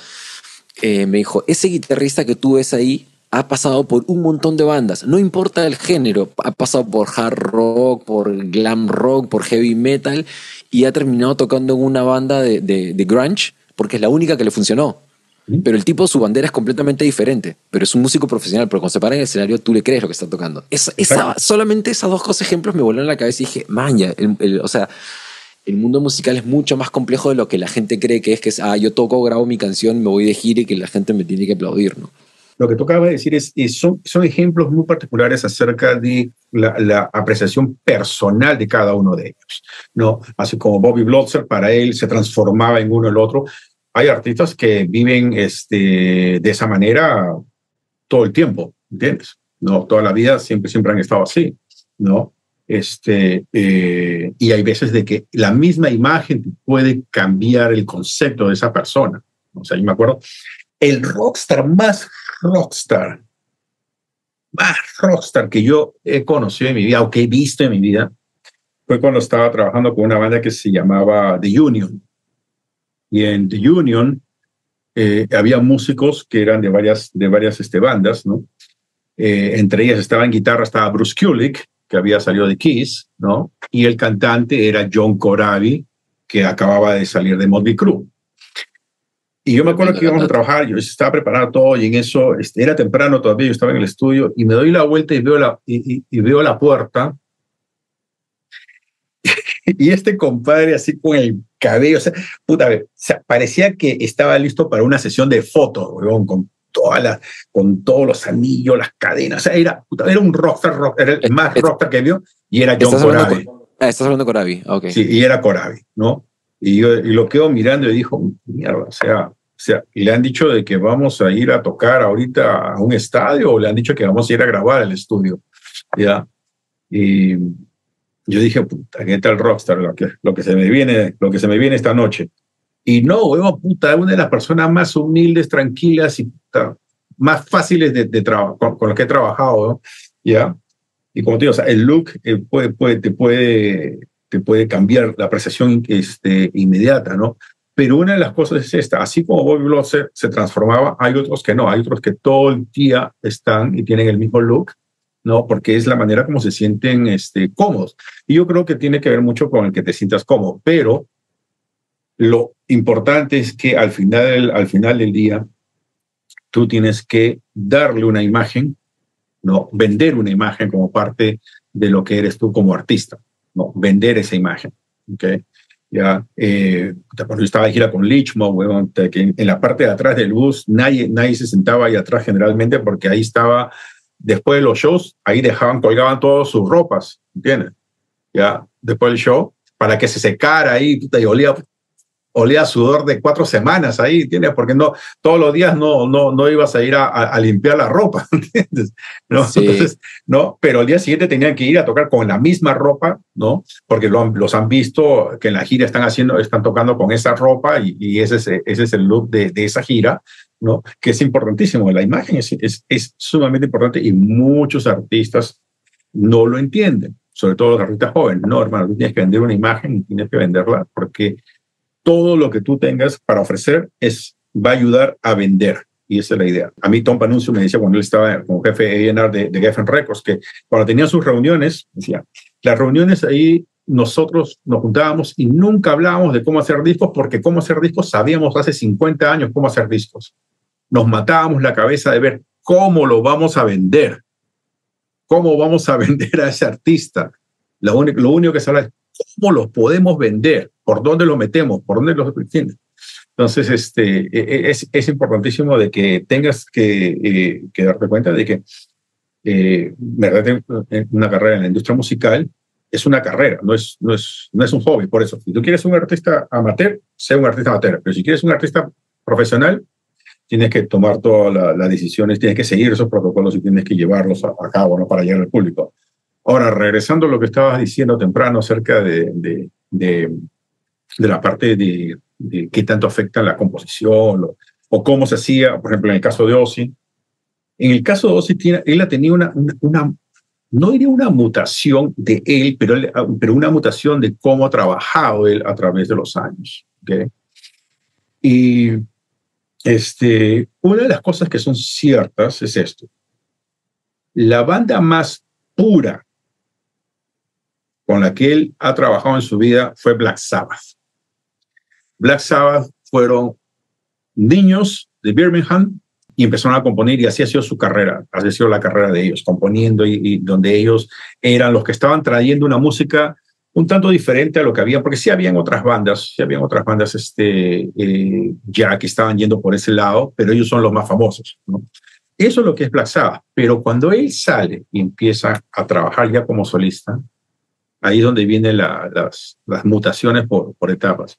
me dijo, ese guitarrista que tú ves ahí ha pasado por un montón de bandas, no importa el género, ha pasado por hard rock, por glam rock, por heavy metal y ha terminado tocando en una banda de grunge porque es la única que le funcionó. Ujú. Pero el tipo, su bandera es completamente diferente. Pero es un músico profesional, pero cuando se para en el escenario, tú le crees lo que está tocando. Exacto. Solamente esas dos cosas, ejemplos, me volaron la cabeza y dije, maña, o sea, el mundo musical es mucho más complejo de lo que la gente cree que es, yo toco, grabo mi canción, me voy de gira y que la gente me tiene que aplaudir, ¿no? Lo que tú acabas de decir son ejemplos muy particulares acerca de la apreciación personal de cada uno de ellos, ¿no? Así como Bobby Blotzer, para él se transformaba en uno el otro. Hay artistas que viven de esa manera todo el tiempo, ¿entiendes? No, toda la vida siempre han estado así, ¿no? Y hay veces de que la misma imagen puede cambiar el concepto de esa persona. O sea, yo me acuerdo, el rockstar, más rockstar que yo he conocido en mi vida o que he visto en mi vida fue cuando estaba trabajando con una banda que se llamaba The Union. Y en The Union había músicos que eran de varias bandas, ¿no? Entre ellas estaba en guitarra, estaba Bruce Kulick, que había salido de Kiss, ¿no? Y el cantante era John Corabi, que acababa de salir de Motley Crue. Y yo me acuerdo Tremendo que íbamos a cantante. trabajar, yo estaba preparado todo y en eso era temprano todavía, yo estaba en el estudio y me doy la vuelta y veo la puerta y este compadre así con el cabello, o sea, puta, o sea, parecía que estaba listo para una sesión de fotos, weón, con todos los anillos, las cadenas, o sea, era un rockstar, era el Eh, más eh, rockstar que vio y era John ¿Estás hablando Corabi, estás hablando con Abby? Ok. sí, y era Corabi, ¿no? Y lo quedo mirando y dijo, mierda, o sea, y le han dicho de que vamos a ir a tocar ahorita a un estadio o le han dicho que vamos a ir a grabar al estudio, ¿ya? Y yo dije, puta, ¿qué tal Rockstar? Lo que se me viene esta noche. Y no, weón, puta, una de las personas más humildes, tranquilas y puta, más fáciles con los que he trabajado, ¿no? ¿Ya? Y como te digo, o sea, el look te puede cambiar la apreciación inmediata, ¿no? Pero una de las cosas es esta, así como Bobby Blotzer se transformaba, hay otros que no, hay otros que todo el día están y tienen el mismo look, ¿no? Porque es la manera como se sienten cómodos. Y yo creo que tiene que ver mucho con el que te sientas cómodo, pero lo importante es que al final del día tú tienes que darle una imagen, ¿no? Vender una imagen como parte de lo que eres tú como artista, ¿no? Vender esa imagen, ¿ok? Ya, cuando yo estaba de gira con Lichmo, bueno, que en la parte de atrás del bus nadie se sentaba ahí atrás generalmente porque ahí estaba, después de los shows, ahí colgaban todas sus ropas, ¿entiendes? Ya, después del show, para que se secara ahí, puta, y olía a sudor de 4 semanas ahí, ¿entiendes? Porque no, todos los días no ibas a ir a limpiar la ropa, ¿entiendes? ¿No? Sí. Entonces, ¿no? Pero al día siguiente tenían que ir a tocar con la misma ropa, ¿no? Porque los han visto que en la gira están tocando con esa ropa y ese es el look de esa gira, ¿no? Que es importantísimo. La imagen es sumamente importante y muchos artistas no lo entienden, sobre todo los artistas jóvenes. No, hermano, tú tienes que vender una imagen y tienes que venderla porque todo lo que tú tengas para ofrecer va a ayudar a vender. Y esa es la idea. A mí Tom Panunzio me decía cuando él estaba como jefe de A&R de Geffen Records, que cuando tenían sus reuniones, decía, las reuniones ahí nosotros nos juntábamos y nunca hablábamos de cómo hacer discos, porque cómo hacer discos sabíamos hace 50 años cómo hacer discos. Nos matábamos la cabeza de ver cómo lo vamos a vender. ¿Cómo vamos a vender a ese artista? Lo único que se habla es cómo los podemos vender, por dónde los metemos, por dónde los entiendes. Entonces, es importantísimo de que tengas que darte cuenta de que verdad, una carrera en la industria musical es una carrera, no es un hobby. Por eso, si tú quieres un artista amateur, sé un artista amateur, pero si quieres un artista profesional, tienes que tomar todas las decisiones, tienes que seguir esos protocolos y tienes que llevarlos a cabo, ¿no? Para llegar al público. Ahora, regresando a lo que estabas diciendo temprano acerca de la parte de qué tanto afecta la composición o cómo se hacía, por ejemplo, en el caso de Ozzy. En el caso de Ozzy, él ha tenido no diría una mutación de él, pero una mutación de cómo ha trabajado él a través de los años. ¿Okay? Y una de las cosas que son ciertas es esto. La banda más pura con la que él ha trabajado en su vida fue Black Sabbath. Black Sabbath fueron niños de Birmingham y empezaron a componer y así ha sido su carrera, así ha sido la carrera de ellos, componiendo y donde ellos eran los que estaban trayendo una música un tanto diferente a lo que había, porque sí habían otras bandas ya que estaban yendo por ese lado, pero ellos son los más famosos, ¿no? Eso es lo que es Black Sabbath, pero cuando él sale y empieza a trabajar ya como solista, ahí es donde vienen las mutaciones por etapas.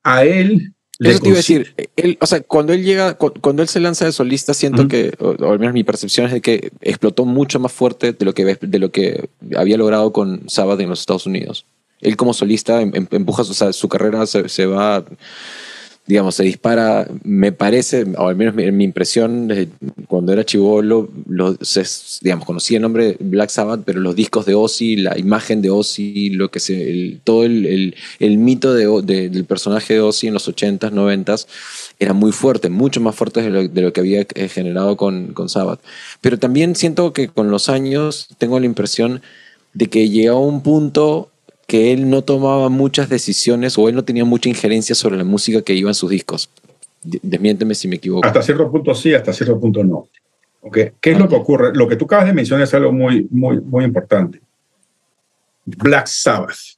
A él eso te iba a decir, o sea, cuando él se lanza de solista, siento que, o al menos mi percepción es de que explotó mucho más fuerte de lo que había logrado con Sabbath en los Estados Unidos. Él como solista empuja, o sea, su carrera se va, digamos, se dispara, me parece, o al menos mi impresión, cuando era chibolo, digamos, conocía el nombre de Black Sabbath, pero los discos de Ozzy, la imagen de Ozzy, todo el mito del personaje de Ozzy en los 80s, 90s, era muy fuerte, mucho más fuerte de lo que había generado con Sabbath. Pero también siento que con los años tengo la impresión de que llegó a un punto que él no tomaba muchas decisiones o él no tenía mucha injerencia sobre la música que iba en sus discos. Desmiénteme si me equivoco. Hasta cierto punto sí, hasta cierto punto no. ¿Okay? ¿Qué es lo que ocurre? Lo que tú acabas de mencionar es algo muy, muy, muy importante. Black Sabbath.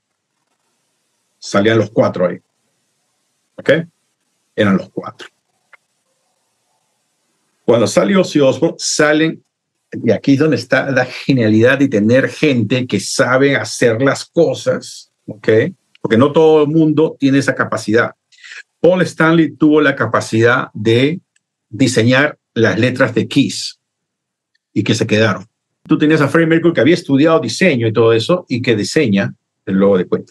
Salían los 4 ahí. ¿Ok? Eran los 4. Cuando salió Ozzy Osbourne, salen, y aquí es donde está la genialidad de tener gente que sabe hacer las cosas, ¿ok? Porque no todo el mundo tiene esa capacidad. Paul Stanley tuvo la capacidad de diseñar las letras de Kiss y que se quedaron. Tú tenías a Freddie Mercury que había estudiado diseño y todo eso y que diseña el logo de Queen.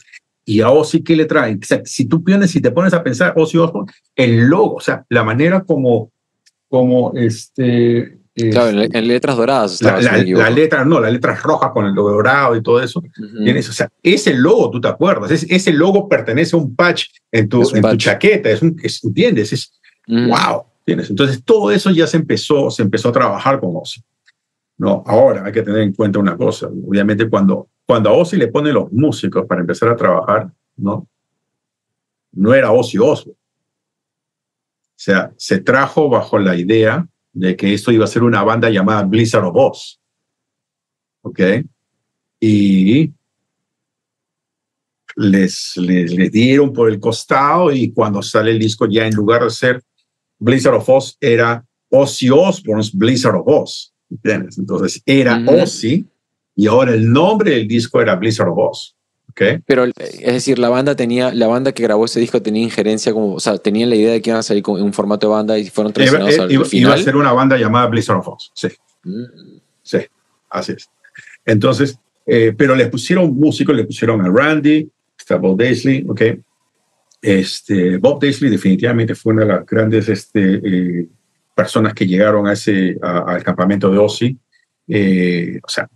Y a Ozzy, ¿qué le traen? O sea, si te pones a pensar, Ozzy Osbourne, el logo, o sea, la manera como como Claro, en letras doradas estaba, si no me equivoco. la letra roja con el logo dorado y todo eso. Ujú. Tienes, o sea, ese logo, tú te acuerdas, ese logo pertenece a un patch en tu chaqueta, ¿entiendes? Wow, ¿tienes? Entonces todo eso ya se empezó a trabajar con Ozzy. No, ahora hay que tener en cuenta una cosa, obviamente cuando a Ozzy le ponen los músicos para empezar a trabajar, no era Ozzy Osbourne. O sea, se trajo bajo la idea de que esto iba a ser una banda llamada Blizzard of Ozz. ¿Ok? Y les dieron por el costado, y cuando sale el disco, ya en lugar de ser Blizzard of Ozz, era Ozzy Osbourne's Blizzard of Ozz. ¿Entiendes? Entonces era Ozzy, y ahora el nombre del disco era Blizzard of Ozz. ¿Okay? Pero, es decir, la banda que grabó ese disco tenía injerencia, como, o sea, tenían la idea de que iban a salir en un formato de banda y fueron traicionados al final. Iba a ser una banda llamada Blizzard of Ozz, sí. Sí, así es. Entonces, pero le pusieron músicos, le pusieron a Randy, está Bob Daisley, ¿ok? Bob Daisley definitivamente fue una de las grandes personas que llegaron al campamento de Ozzy. O sea,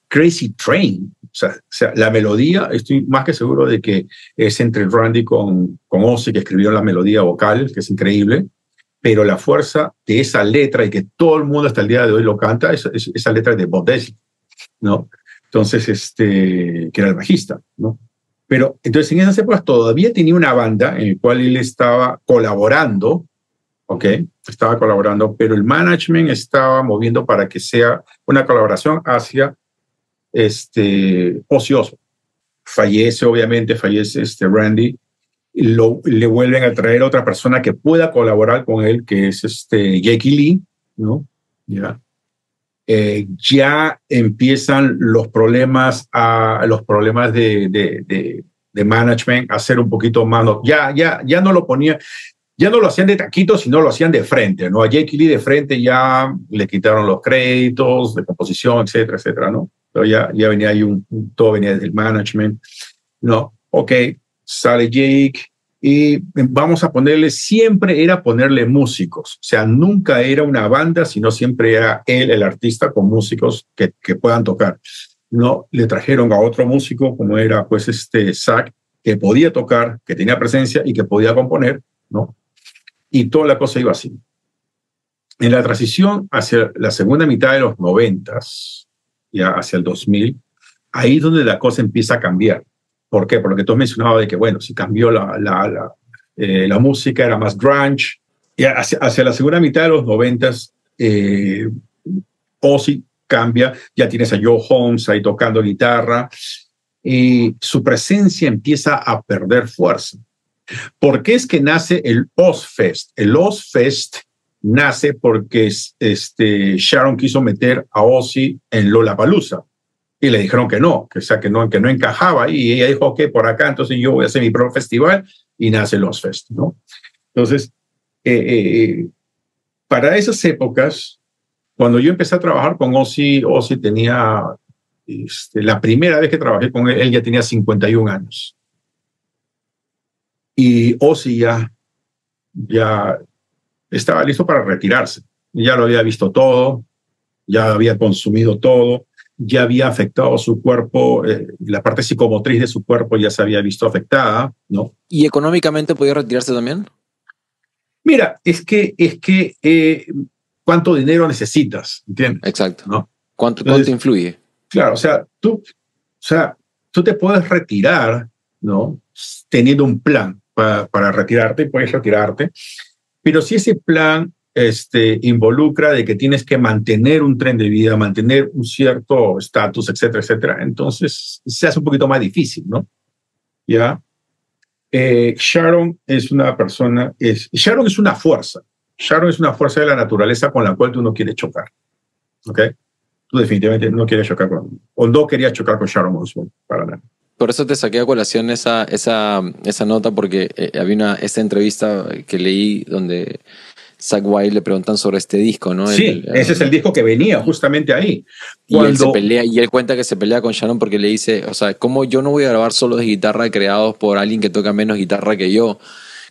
Crazy Train. O sea, la melodía, estoy más que seguro de que es entre Randy con Ozzy, que escribieron la melodía vocal, que es increíble, pero la fuerza de esa letra, y que todo el mundo hasta el día de hoy lo canta, esa letra de Bob Daisley, ¿no? Entonces, que era el bajista, ¿no? Pero entonces en esas épocas todavía tenía una banda en la cual él estaba colaborando, ¿ok? Estaba colaborando, pero el management estaba moviendo para que sea una colaboración hacia Ozzy Osbourne. Fallece Randy, y le vuelven a traer a otra persona que pueda colaborar con él, que es Jackie Lee, ¿no? Ya. Ya empiezan los problemas de management a ser un poquito más, ya no lo ponía, ya no lo hacían de taquito, sino lo hacían de frente, ¿no? A Jake Lee de frente ya le quitaron los créditos de composición, etcétera, etcétera, ¿no? Pero ya venía ahí todo venía del management, ¿no? Ok, sale Jake y siempre era ponerle músicos, o sea, nunca era una banda, sino siempre era él, el artista, con músicos que puedan tocar. No, le trajeron a otro músico, como era pues Zach, que podía tocar, que tenía presencia y que podía componer, ¿no? Y toda la cosa iba así. En la transición hacia la segunda mitad de los 90s, ya hacia el 2000, ahí es donde la cosa empieza a cambiar. ¿Por qué? Por lo que tú has mencionado de que, bueno, si cambió la música, era más grunge. Y hacia la segunda mitad de los 90s, Ozzy cambia, ya tienes a Joe Holmes ahí tocando guitarra, y su presencia empieza a perder fuerza. ¿Por qué es que nace el Ozzfest? El Ozzfest nace porque Sharon quiso meter a Ozzy en Lollapalooza y le dijeron que no, que no encajaba, y ella dijo, ok, por acá, entonces yo voy a hacer mi propio festival, y nace el Ozzfest, ¿no? Entonces, para esas épocas, cuando yo empecé a trabajar con Ozzy tenía, la primera vez que trabajé con él ya tenía 51 años. Y Ozzy ya estaba listo para retirarse. Ya lo había visto todo, ya había consumido todo, ya había afectado su cuerpo, la parte psicomotriz de su cuerpo ya se había visto afectada, ¿no? ¿Y económicamente podía retirarse también? Mira, es que ¿cuánto dinero necesitas? ¿Entiendes? Exacto. ¿No? ¿Cuánto influye? Claro, o sea, tú te puedes retirar, ¿no? Teniendo un plan para retirarte, puedes retirarte, pero si ese plan involucra de que tienes que mantener un tren de vida, mantener un cierto estatus, etcétera, etcétera, entonces se hace un poquito más difícil, ¿no? ¿Ya? Sharon es una persona, Sharon es una fuerza. Sharon es una fuerza de la naturaleza con la cual tú no quieres chocar, ¿ok? Tú definitivamente no quieres chocar o no querías chocar con Sharon Osbourne, para nada. Por eso te saqué a colación esa nota, porque había esa entrevista que leí donde Zakk Wylde le preguntan sobre este disco, ¿no? Sí, ese es el disco que venía justamente ahí. Y él se pelea, y él cuenta que se pelea con Sharon porque le dice, o sea, ¿cómo yo no voy a grabar solos de guitarra creados por alguien que toca menos guitarra que yo?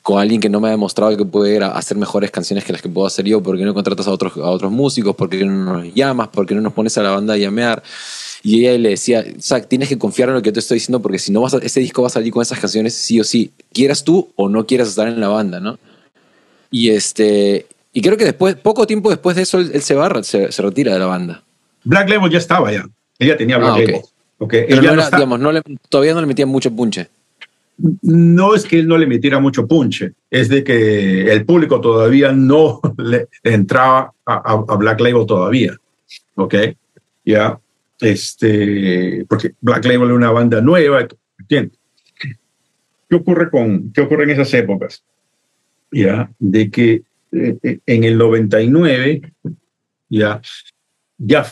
con alguien que no me ha demostrado que puede hacer mejores canciones que las que puedo hacer yo? ¿Por qué no contratas a otros músicos? ¿Por qué no nos llamas? ¿Por qué no nos pones a la banda a llamear? Y ella le decía, Zach, tienes que confiar en lo que te estoy diciendo, porque si no ese disco va a salir con esas canciones sí o sí, quieras tú o no quieras estar en la banda, ¿no? Y y creo que poco tiempo después de eso, él se retira de la banda. Black Label ya estaba ya. Ella tenía Black Label. Okay. Pero ella digamos, todavía no le metía mucho punche. No es que él no le metiera mucho punche, es de que el público todavía no le entraba a Black Label todavía. ¿Ok? Ya. Porque Black Label es una banda nueva. ¿Entiendes? ¿Qué ocurre en esas épocas? Ya, de que en el 99 ya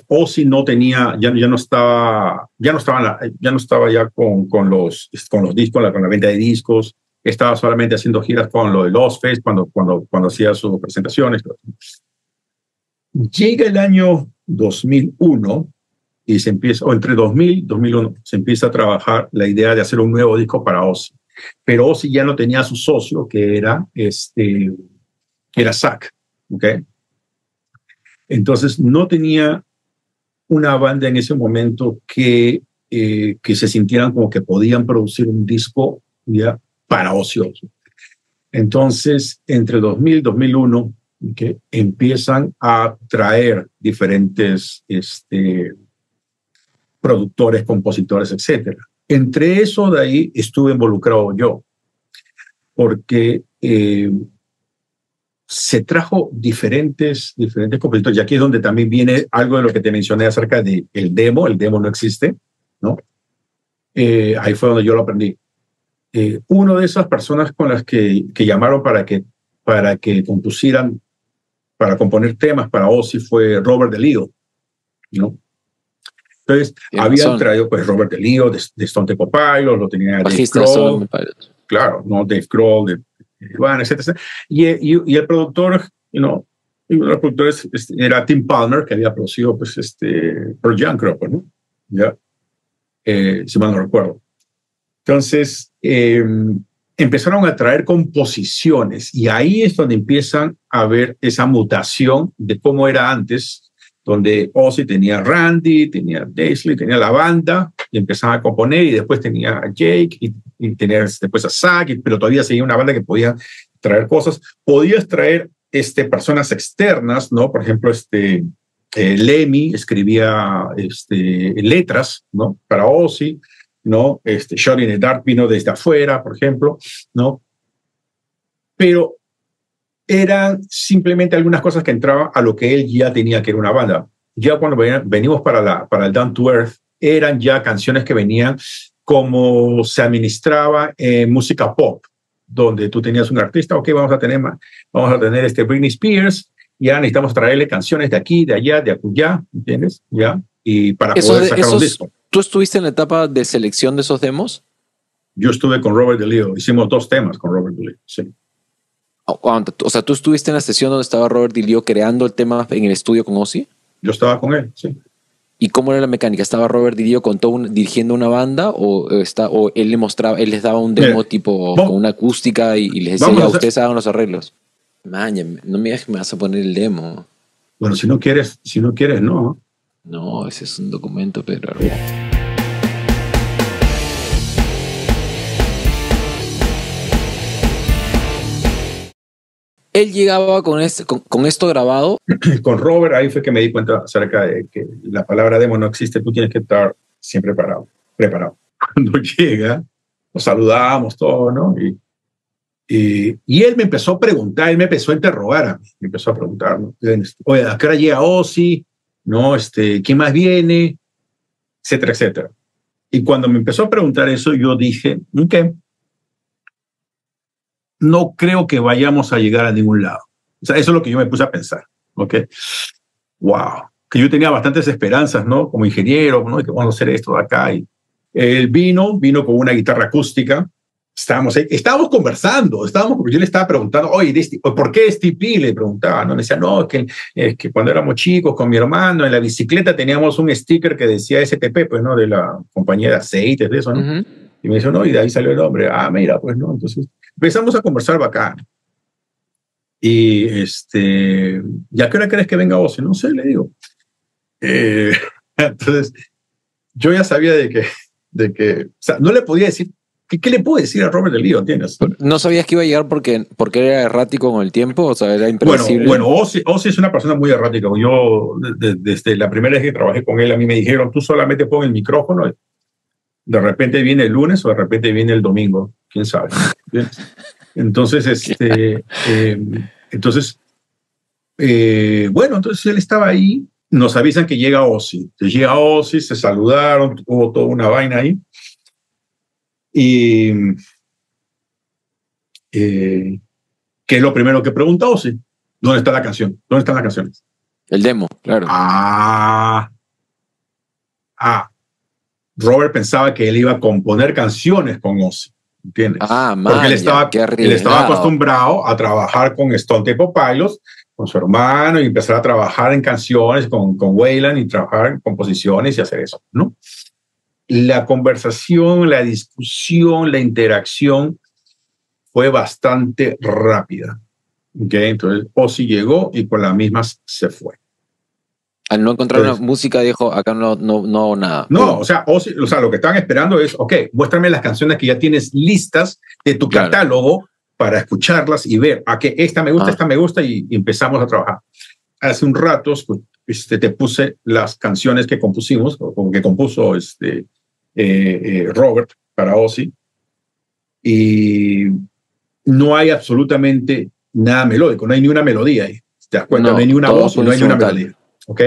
Ozzy no tenía, ya no estaba con los discos, con la venta de discos, estaba solamente haciendo giras con lo de Lost Fest cuando hacía sus presentaciones. Llega el año 2001 y entre 2000 y 2001 se empieza a trabajar la idea de hacer un nuevo disco para Ozzy. Pero Ozzy ya no tenía a su socio, que era Zach, ¿ok? Entonces no tenía una banda en ese momento que se sintieran como que podían producir un disco ya para Ozzy Osbourne. Entonces, entre 2000 y 2001, ¿okay? Empiezan a traer diferentes productores, compositores, etcétera. Entre eso de ahí estuve involucrado yo, porque se trajo diferentes compositores, y aquí es donde también viene algo de lo que te mencioné acerca del demo. El demo no existe, ¿no? Ahí fue donde yo lo aprendí. Una de esas personas con las que llamaron para que compusieran, para componer temas para Ozzy fue Robert DeLeo, ¿no? Entonces, habían traído pues Robert DeLeo de Stone Temple Pilots, lo tenía Dave Grohl, claro, ¿no? Dave Grohl, bueno, etcétera. Y el productor, uno de los productores era Tim Palmer, que había producido pues Pearl Jam, creo, ¿no? Ya, si mal no recuerdo. Entonces, empezaron a traer composiciones y ahí es donde empiezan a ver esa mutación de cómo era antes, donde Ozzy tenía Randy, tenía Daisley, tenía la banda, y empezaban a componer, y después tenía a Jake, y tenía después a Zach, pero todavía seguía una banda que podía traer cosas. Podías traer personas externas, ¿no? Por ejemplo, Lemmy escribía letras, ¿no? Para Ozzy, ¿no? Shot in the Dark vino desde afuera, por ejemplo, ¿no? Pero eran simplemente algunas cosas que entraban a lo que él ya tenía, que era una banda. Ya cuando venimos para el Down to Earth, eran ya canciones que venían como se administraba en música pop, donde tú tenías un artista, ok, vamos a tener Britney Spears, ya necesitamos traerle canciones de aquí, de allá, de acullá, ¿entiendes? Ya, y para poder sacar un disco. ¿Tú estuviste en la etapa de selección de esos demos? Yo estuve con Robert DeLeo, hicimos 2 temas con Robert DeLeo, sí. O sea, ¿tú estuviste en la sesión donde estaba Robert DeLeo creando el tema en el estudio con Ozzy? Yo estaba con él, sí. ¿Y cómo era la mecánica? ¿Estaba Robert DeLeo dirigiendo una banda o él les daba un demo con una acústica y les decía, ustedes hagan los arreglos? Maña, no me digas que me vas a poner el demo. Bueno, si no quieres, no. No, ese es un documento, pero... Él llegaba con esto grabado. Con Robert, ahí fue que me di cuenta acerca de que la palabra demo no existe, tú tienes que estar siempre preparado. Cuando llega, nos saludamos todos, ¿no? Y él me empezó a preguntar, él me empezó a interrogar a mí, me empezó a preguntar, ¿no? Oye, ¿a qué hora llega Ozzy? ¿No? ¿Quién más viene? Etcétera, etcétera. Y cuando me empezó a preguntar eso, yo dije, ¿qué? No creo que vayamos a llegar a ningún lado. O sea, eso es lo que yo me puse a pensar, ¿ok? Wow. Que yo tenía bastantes esperanzas, ¿no? Como ingeniero, ¿no? Que vamos a hacer esto de acá. Y él vino con una guitarra acústica. Estábamos conversando, yo le estaba preguntando, oye, ¿por qué STP? Le preguntaba, ¿no? Me decía, no, es que cuando éramos chicos con mi hermano en la bicicleta teníamos un sticker que decía STP, pues, ¿no? De la compañía de aceites, de eso, ¿no? Uh-huh. Y me dijo, no, y de ahí salió el nombre. Ah, mira, pues, ¿no? Entonces, empezamos a conversar bacán. Y ¿ya qué hora crees que venga Ozzy? No sé, le digo. Entonces, yo ya sabía de que, o sea, no le podía decir, ¿qué le puedo decir a Robert de Lío, entiendes? ¿No sabías que iba a llegar porque era errático con el tiempo? O sea, era impredecible. Bueno, Ozzy es una persona muy errática. Yo, desde la primera vez que trabajé con él, a mí me dijeron, tú solamente pon el micrófono, de repente viene el lunes o de repente viene el domingo, quién sabe. Entonces, bueno, entonces él estaba ahí, nos avisan que llega Ozzy. Entonces llega Ozzy, se saludaron, hubo toda una vaina ahí. Y ¿qué es lo primero que pregunta Ozzy? ¿Dónde está la canción? ¿Dónde están las canciones? El demo, claro. Robert pensaba que él iba a componer canciones con Ozzy, ¿entiendes? Porque él estaba acostumbrado a trabajar con Stone Temple Pilots, con su hermano, y empezar a trabajar en canciones con Waylon y trabajar en composiciones y hacer eso, ¿no? La conversación, la discusión, la interacción fue bastante rápida. ¿Okay? Entonces Ozzy llegó y con las mismas se fue. Al no encontrar una música dijo, acá no hago nada. No, o sea, lo que estaban esperando es, ok, muéstrame las canciones que ya tienes listas de tu catálogo para escucharlas y ver a que esta me gusta y empezamos a trabajar. Hace un rato te puse las canciones que compusimos, o que compuso Robert para Ozzy, y no hay absolutamente nada melódico, no hay ni una melodía ahí. ¿Te das cuenta? No hay ni una voz y no hay ni una melodía. ¿Ok?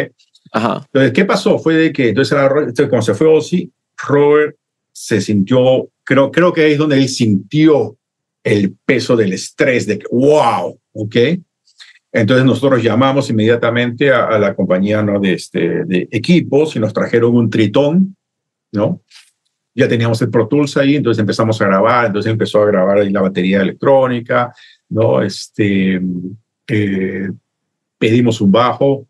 Ajá. Entonces, ¿qué pasó? Fue de que, entonces cuando se fue Ozzy, Robert se sintió, creo que ahí es donde él sintió el peso del estrés de que, wow, ¿ok? Entonces nosotros llamamos inmediatamente a la compañía, ¿no? de equipos y nos trajeron un Tritón, ¿no? Ya teníamos el Pro Tools ahí, entonces empezamos a grabar, entonces empezó a grabar ahí la batería electrónica, ¿no? Pedimos un bajo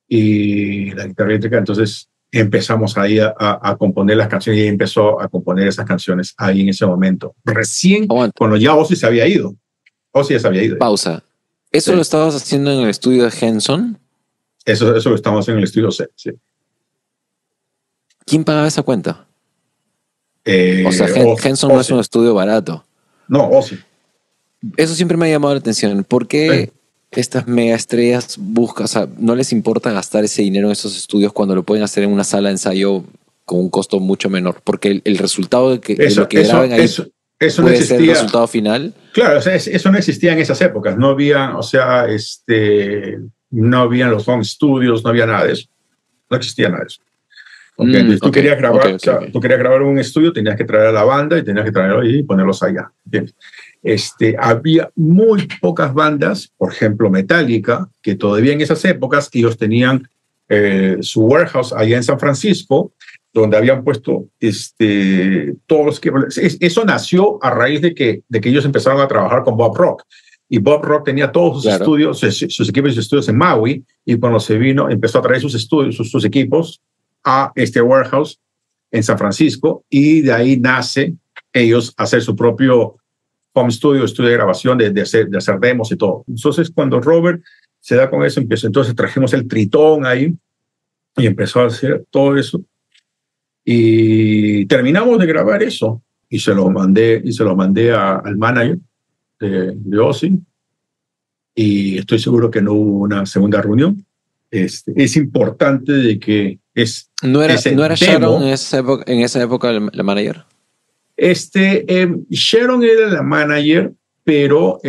y la guitarra eléctrica, entonces empezamos ahí a componer las canciones y empezó a componer esas canciones ahí en ese momento. Recién, cuando ya Ozzy se había ido. Ozzy ya se había ido. Pausa. ¿Eso lo estabas haciendo en el estudio de Henson? Eso lo estamos haciendo en el estudio C, sí. ¿Quién pagaba esa cuenta? O sea, Henson no es un estudio barato. No, Ozzy. Eso siempre me ha llamado la atención. ¿Por qué estas mega estrellas buscan, o sea, no les importa gastar ese dinero en esos estudios cuando lo pueden hacer en una sala de ensayo con un costo mucho menor? Porque el resultado de lo que graben ahí eso puede no existía. ser el resultado final. Claro, o sea, eso no existía en esas épocas. No había, o sea, no habían los home studios, no había nada de eso. No existía nada de eso. Okay, entonces tú querías grabar, tú querías grabar un estudio, tenías que traer a la banda y tenías que traerlo ahí y ponerlos allá. ¿Entiendes? Había muy pocas bandas, por ejemplo Metallica, que todavía en esas épocas ellos tenían su warehouse allá en San Francisco, donde habían puesto todos los que... Eso nació a raíz de que ellos empezaron a trabajar con Bob Rock. Y Bob Rock tenía todos sus estudios, sus equipos y sus estudios en Maui, y cuando se vino empezó a traer sus estudios, sus equipos a este warehouse en San Francisco, y de ahí nace ellos hacer su propio home studio, estudio de grabación, de hacer demos y todo. Entonces, cuando Robert se da con eso, entonces trajimos el Tritón ahí y empezó a hacer todo eso. Y terminamos de grabar eso y se lo mandé al manager de Ozzy, y estoy seguro que no hubo una segunda reunión. Es importante de que ¿No era Sharon en esa época la manager? Sharon era la manager, pero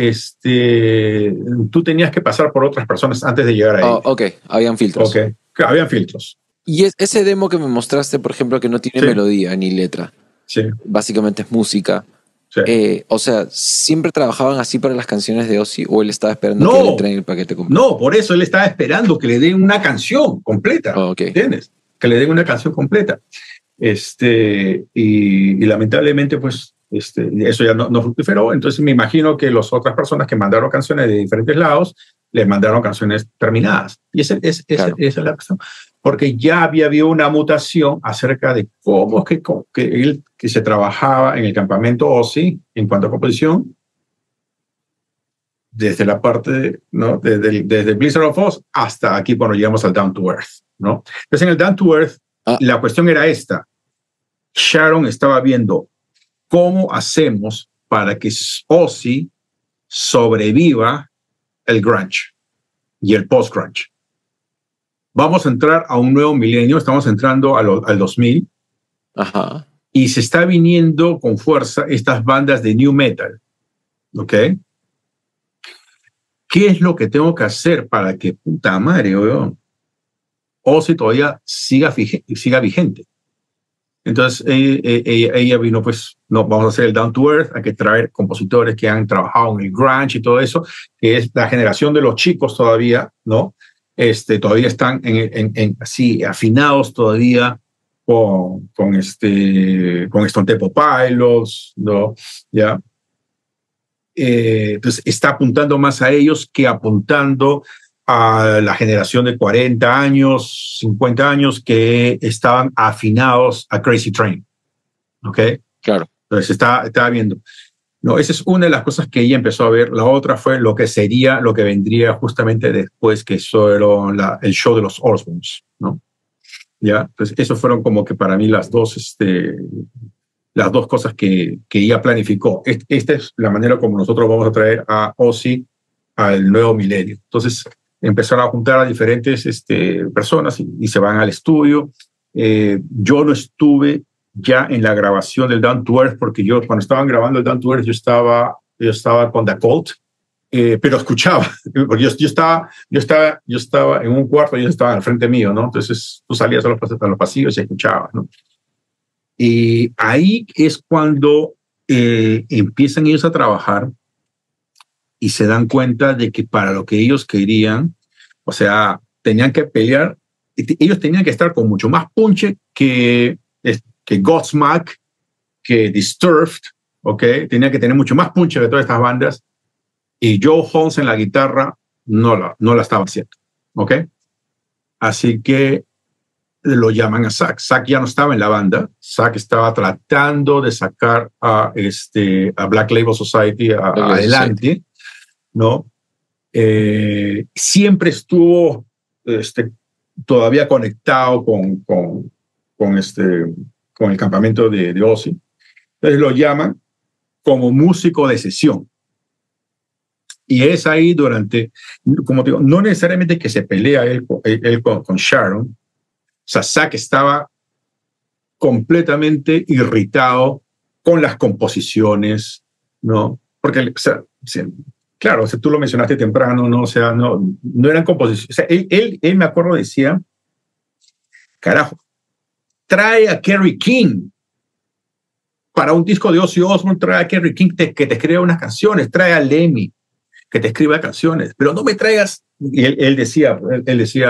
tú tenías que pasar por otras personas antes de llegar ahí. Ok, habían filtros. Okay. Habían filtros. Y ese demo que me mostraste, por ejemplo, que no tiene melodía ni letra. Sí. Básicamente es música. Sí. O sea, ¿siempre trabajaban así para las canciones de Ozzy o él estaba esperando que le entreguen el paquete completo? No, por eso él estaba esperando que le den una canción completa. ¿Entiendes? Que le den una canción completa. Y lamentablemente, pues, eso ya no fructiferó. Entonces me imagino que las otras personas que mandaron canciones de diferentes lados les mandaron canciones terminadas. Y esa es la cuestión. porque ya había habido una mutación acerca de cómo es que se trabajaba en el campamento Ozzy en cuanto a composición, desde la parte, ¿no? Desde Blizzard of Oz hasta aquí cuando llegamos al Down to Earth, ¿no? Entonces en el Down to Earth, la cuestión era esta. Sharon estaba viendo cómo hacemos para que Ozzy sobreviva el grunge y el post-grunge. Vamos a entrar a un nuevo milenio, estamos entrando al 2000, Ajá. y se está viniendo con fuerza estas bandas de new metal, ¿ok? ¿Qué es lo que tengo que hacer para que, puta madre, weón, Ozzy todavía siga vigente? Entonces ella vino, pues, no, vamos a hacer el Down to Earth, hay que traer compositores que han trabajado en el grunge y todo eso, que es la generación de los chicos todavía, ¿no? Todavía están así afinados todavía con Stone Temple Pilots, ¿no? ¿Ya? Entonces está apuntando más a ellos que apuntando a la generación de 40 años, 50 años que estaban afinados a Crazy Train. ¿Ok? Claro. Entonces estaba viendo. No, esa es una de las cosas que ella empezó a ver. La otra fue lo que vendría justamente después, que eso era el show de los Osbournes, ¿no? ¿Ya? Entonces, eso fueron como que para mí las dos cosas que ella planificó. Esta es la manera como nosotros vamos a traer a Ozzy al nuevo milenio. Entonces, empezaron a juntar a diferentes personas y se van al estudio. Yo no estuve ya en la grabación del Down to Earth, porque yo cuando estaban grabando el Down to Earth yo estaba con The Cult, pero escuchaba, porque yo estaba en un cuarto y ellos estaban al frente mío, ¿no? Entonces tú salías a los pasillos y escuchabas, ¿no? Y ahí es cuando empiezan ellos a trabajar y se dan cuenta de que para lo que ellos querían, o sea, tenían que pelear, ellos tenían que estar con mucho más punche que Godsmack, que Disturbed, ¿ok? Tenían que tener mucho más punche que todas estas bandas, y Joe Holmes en la guitarra no la estaba haciendo, ¿ok? Así que lo llaman a Zack. Zack ya no estaba en la banda. Zack estaba tratando de sacar a Black Label Society adelante, ¿no? Siempre estuvo todavía conectado con el campamento de Ozzy. Entonces lo llaman como músico de sesión. Y es ahí como te digo, no necesariamente que se pelea él con Sharon. O sea, Zack estaba completamente irritado con las composiciones, ¿no? Porque, o sea, claro, o sea, tú lo mencionaste temprano, ¿no? O sea, no eran composiciones. O sea, él me acuerdo decía, carajo, trae a Kerry King para un disco de Ozzy Osbourne, trae a Kerry King que te escriba unas canciones, trae a Lemmy que te escriba canciones, pero no me traigas, y él decía,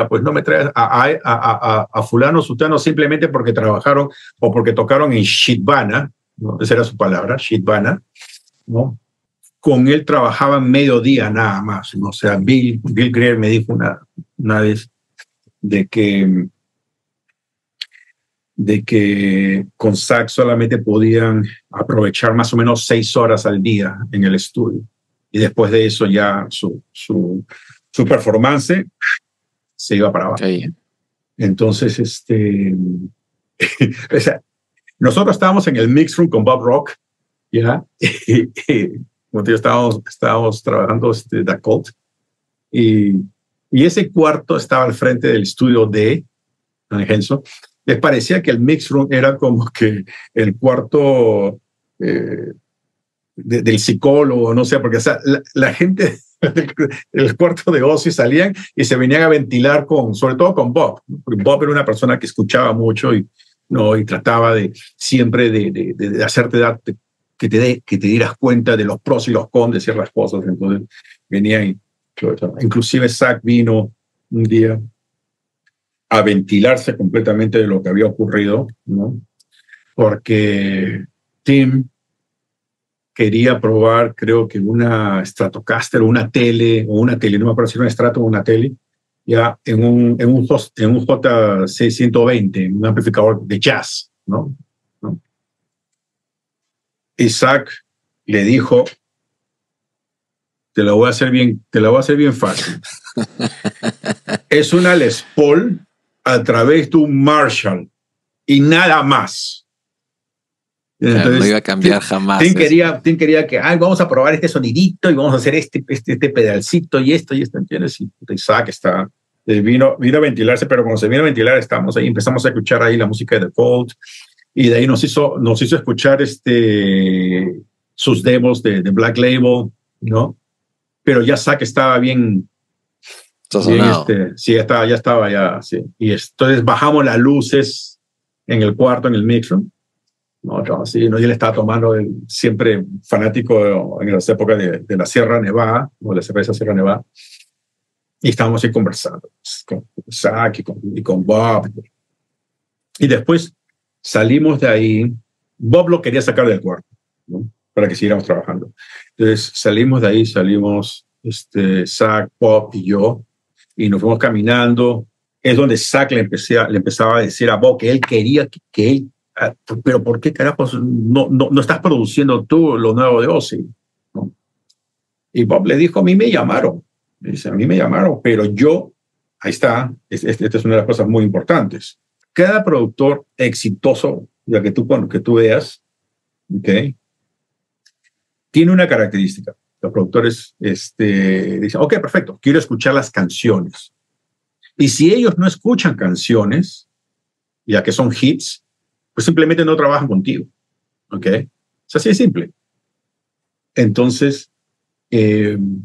pues no me traigas a fulano, sutano, simplemente porque trabajaron o porque tocaron en Shitbana, ¿no? Esa era su palabra, Shitbana, ¿no? Con él trabajaban mediodía nada más, ¿no? O sea, Bill Greer me dijo una vez de que con Zack solamente podían aprovechar más o menos 6 horas al día en el estudio. Y después de eso ya su performance se iba para abajo. Sí. Entonces, o sea, nosotros estábamos en el mix room con Bob Rock, ¿ya? Como te digo, estábamos trabajando The Cult, y ese cuarto estaba al frente del estudio de Henson. Les parecía que el mix room era como que el cuarto del psicólogo, no sé, porque o sea, la gente del cuarto de Ozzy salían y se venían a ventilar sobre todo con Bob, porque Bob era una persona que escuchaba mucho y trataba siempre de hacerte que te dieras cuenta de los pros y los cons de ciertas cosas. Entonces venía inclusive Zack vino un día a ventilarse completamente de lo que había ocurrido, ¿no? Porque Tim quería probar, creo que una Stratocaster o una tele, no me acuerdo si era un Strato o una tele, ya en un JC120, un amplificador de jazz, ¿no? ¿No? Isaac le dijo, te la voy a hacer bien fácil. Es una Les Paul a través de un Marshall y nada más. Claro, Entonces, no iba a cambiar jamás. Tim quería que vamos a probar este sonidito y vamos a hacer este pedalcito y esto, ¿entiendes? Y Isaac vino a ventilarse, pero cuando se vino a ventilar estamos ahí, empezamos a escuchar ahí la música de Default y de ahí nos hizo escuchar sus demos de Black Label, ¿no? Pero ya Isaac estaba bien, sí, ya estaba, sí. Y entonces bajamos las luces en el cuarto, en el mix room. No, sí, no, yo le estaba tomando siempre fanático en las épocas de la Sierra Nevada, o la cerveza Sierra Nevada, y estábamos ahí conversando con Zach y con Bob. Y después salimos de ahí. Bob lo quería sacar del cuarto, ¿no? Para que siguiéramos trabajando. Entonces salimos de ahí, Zach, Bob y yo, y nos fuimos caminando. Es donde Zach le empezaba a decir a Bob que él quería que él, pero ¿por qué carajos no estás produciendo tú lo nuevo de Ozzy? ¿No? Y Bob le dijo, a mí me llamaron. Dice, a mí me llamaron, pero yo, ahí está, esta es una de las cosas muy importantes. Cada productor exitoso, ya que tú veas, ¿okay? Tiene una característica. Los productores dicen, ok, perfecto, quiero escuchar las canciones. Y si ellos no escuchan canciones, ya que son hits, pues simplemente no trabajan contigo. ¿Ok? Es así de simple. Entonces, él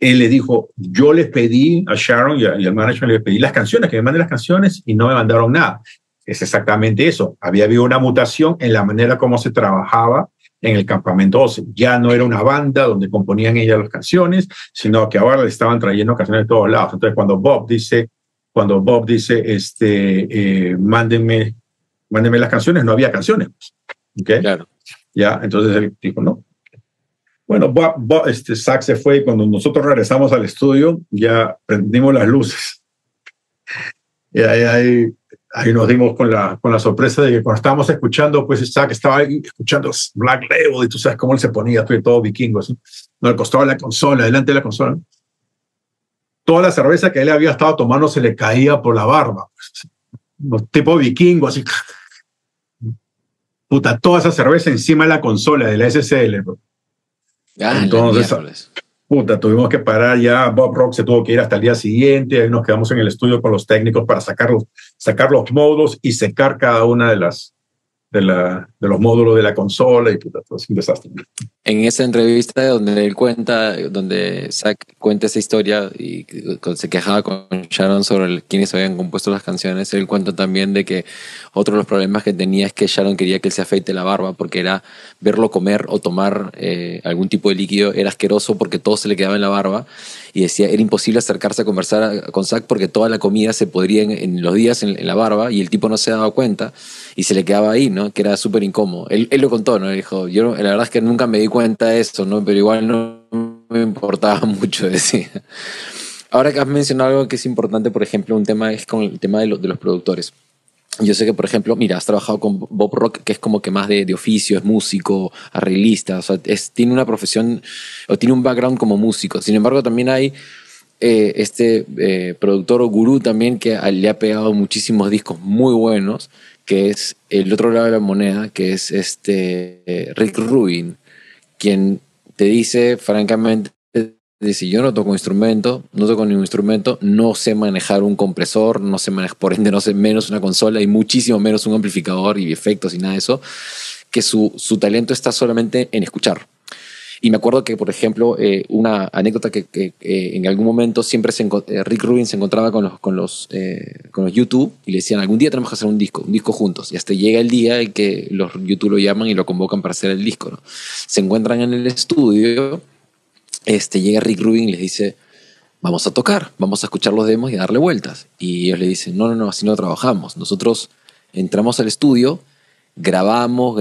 le dijo, yo les pedí a Sharon y al management, les pedí las canciones, que me manden las canciones y no me mandaron nada. Es exactamente eso. Había habido una mutación en la manera como se trabajaba en el campamento Ozzy. Ya no era una banda donde componían ellas las canciones, sino que ahora le estaban trayendo canciones de todos lados. Entonces, cuando Bob dice mándenme las canciones, no había canciones. ¿Okay? Claro. Ya, entonces él dijo, no. Bueno, Zach se fue y cuando nosotros regresamos al estudio, ya prendimos las luces. Y ahí nos dimos con la sorpresa de que cuando estábamos escuchando, pues Zach estaba ahí escuchando Black Label y tú sabes cómo él se ponía, todo vikingo, así, no, al costado de la consola, delante de la consola. Toda la cerveza que él había estado tomando se le caía por la barba. Tipo vikingo, así. Puta, toda esa cerveza encima de la consola de la SSL. Bro. Entonces, puta, tuvimos que parar ya. Bob Rock se tuvo que ir hasta el día siguiente. Ahí nos quedamos en el estudio con los técnicos para sacar los módulos y secar cada una de los módulos de la consola y puta, todo es un desastre. En esa entrevista donde Zach cuenta esa historia y se quejaba con Sharon sobre quiénes habían compuesto las canciones, él cuenta también de que otro de los problemas que tenía es que Sharon quería que él se afeite la barba porque era verlo comer o tomar algún tipo de líquido era asqueroso porque todo se le quedaba en la barba y decía era imposible acercarse a conversar con Zach porque toda la comida se podría en los días en la barba y el tipo no se daba cuenta y se le quedaba ahí, ¿no? Que era súper incómodo. Él lo contó, ¿no? Él dijo, yo la verdad es que nunca me di cuenta de eso, ¿no? Pero igual no me importaba mucho, decía. Ahora que has mencionado algo que es importante, por ejemplo, un tema es con el tema de los productores. Yo sé que, por ejemplo, mira, has trabajado con Bob Rock, que es como que más de oficio, es músico, arreglista, o sea, tiene una profesión o tiene un background como músico. Sin embargo, también hay productor o gurú también que le ha pegado muchísimos discos muy buenos, que es el otro lado de la moneda, que es Rick Rubin, quien te dice, francamente, dice, yo no toco ningún instrumento, no sé manejar un compresor, no sé manejar, por ende no sé menos una consola y muchísimo menos un amplificador y efectos y nada de eso, que su talento está solamente en escuchar. Y me acuerdo que, por ejemplo, una anécdota que en algún momento siempre Rick Rubin se encontraba con los YouTube y le decían, algún día tenemos que hacer un disco juntos. Y hasta llega el día en que los YouTube lo llaman y lo convocan para hacer el disco, ¿no? Se encuentran en el estudio, llega Rick Rubin y les dice, vamos a tocar, vamos a escuchar los demos y a darle vueltas. Y ellos le dicen, no, así no trabajamos. Nosotros entramos al estudio, grabamos,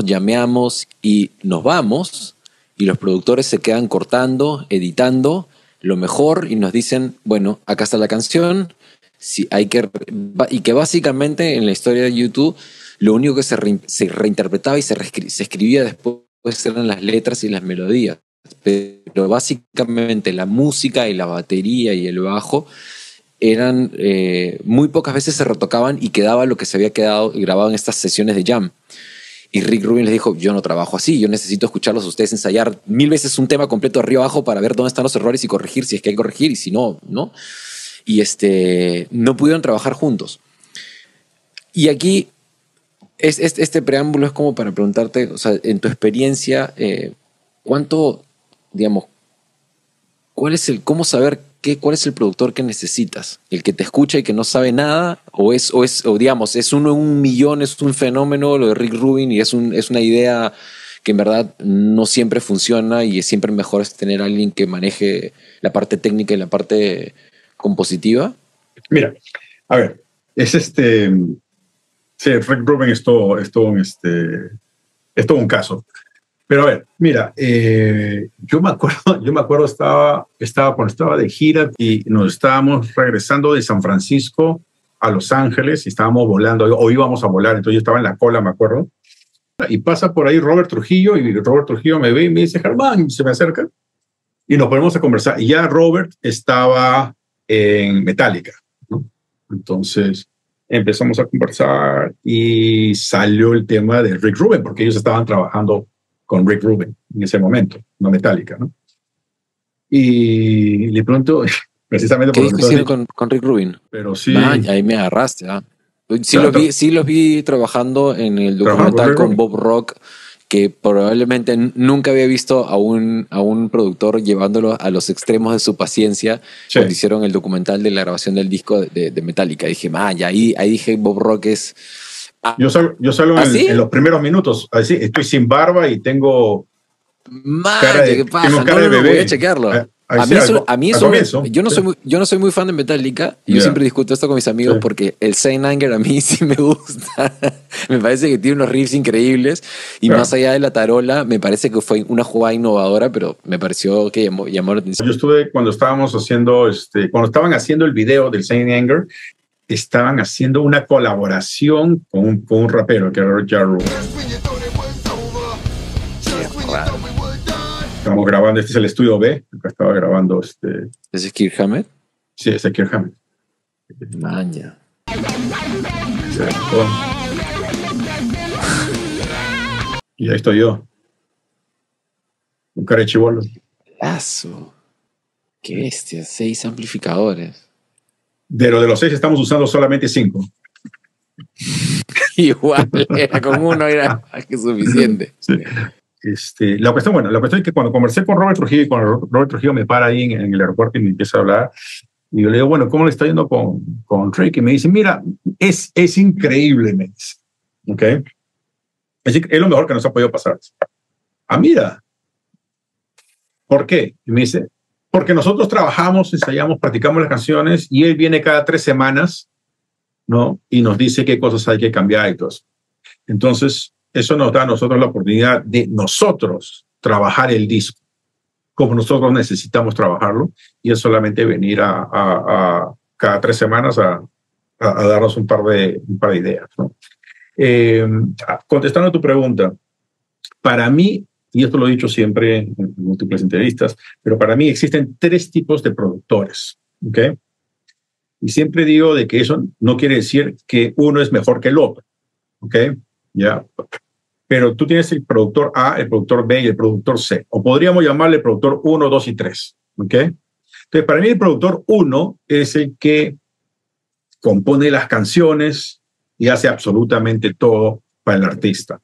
llameamos y nos vamos. Y los productores se quedan cortando, editando lo mejor y nos dicen, bueno, acá está la canción, si hay que, y que básicamente en la historia de YouTube lo único que se reinterpretaba y se escribía después eran las letras y las melodías, pero básicamente la música y la batería y el bajo eran muy pocas veces se retocaban y quedaba lo que se había quedado grabado en estas sesiones de jam. Y Rick Rubin les dijo, yo no trabajo así, yo necesito escucharlos a ustedes ensayar 1000 veces un tema completo arriba abajo para ver dónde están los errores y corregir si es que hay que corregir y si no, no. Y no pudieron trabajar juntos. Y aquí, este preámbulo es como para preguntarte, o sea, en tu experiencia, ¿cuánto, digamos, cómo saber cuál es el productor que necesitas? ¿El que te escucha y que no sabe nada? ¿O digamos, es uno en un millón, es un fenómeno lo de Rick Rubin y es una idea que en verdad no siempre funciona y es siempre mejor tener a alguien que maneje la parte técnica y la parte compositiva? Mira, a ver, sí, Rick Rubin es todo un caso. Pero a ver, mira, yo me acuerdo cuando estaba de gira y nos estábamos regresando de San Francisco a Los Ángeles y estábamos volando, o íbamos a volar, entonces yo estaba en la cola, me acuerdo, y pasa por ahí Robert Trujillo, y Robert Trujillo me ve y me dice, Germán, y se me acerca, y nos ponemos a conversar, y ya Robert estaba en Metallica, ¿no? Entonces empezamos a conversar y salió el tema de Rick Rubin, porque ellos estaban trabajando con Rick Rubin en ese momento, no Metallica, ¿no? Y le pregunto, precisamente ¿Qué disco hicieron con Rick Rubin? Pero sí. Ahí me agarraste, ¿ah? Sí los vi trabajando en el documental con Bob Rock, que probablemente nunca había visto a un productor llevándolo a los extremos de su paciencia, sí, cuando hicieron el documental de la grabación del disco de Metallica. Dije, y ahí dije, Bob Rock es... Yo salgo en los primeros minutos, así, estoy sin barba y tengo cara de bebé. Voy a chequearlo. A mí eso, yo no soy muy fan de Metallica. Yo siempre discuto esto con mis amigos, sí, porque el Saint Anger a mí sí me gusta. Me parece que tiene unos riffs increíbles y más allá de la tarola, me parece que fue una jugada innovadora, pero me pareció que llamó la atención. Yo estuve cuando estaban haciendo el video del Saint Anger, estaban haciendo una colaboración con un rapero que era Ja Rule. Estamos grabando, este es el estudio B, acá estaba grabando ¿Ese es Kirk Hammett? Sí, ese es Kirk Hammett. Maña. Y ahí estoy yo. Un cara de chibolo. Lazo. Qué bestia, 6 amplificadores. De los 6 estamos usando solamente 5. Igual, con uno era más que suficiente. Sí. La cuestión es que cuando conversé con Robert Trujillo, y cuando Robert Trujillo me para ahí en el aeropuerto y me empieza a hablar, y yo le digo, bueno, ¿cómo le está yendo con Rick? Y me dice, mira, es increíble, me dice. ¿Okay? Es lo mejor que nos ha podido pasar. Mira, ¿por qué? Y me dice, porque nosotros trabajamos, ensayamos, practicamos las canciones y él viene cada 3 semanas, ¿no? Y nos dice qué cosas hay que cambiar y todo eso. Entonces, eso nos da a nosotros la oportunidad de nosotros trabajar el disco como nosotros necesitamos trabajarlo, y es solamente venir a cada 3 semanas a darnos un par de ideas, ¿no? Contestando a tu pregunta, para mí, y esto lo he dicho siempre en múltiples entrevistas, pero para mí existen 3 tipos de productores, ¿ok? Y siempre digo de que eso no quiere decir que uno es mejor que el otro, ¿ok? Ya. Pero tú tienes el productor A, el productor B y el productor C, o podríamos llamarle productor 1, 2 y 3, ¿ok? Entonces, para mí el productor 1 es el que compone las canciones y hace absolutamente todo para el artista.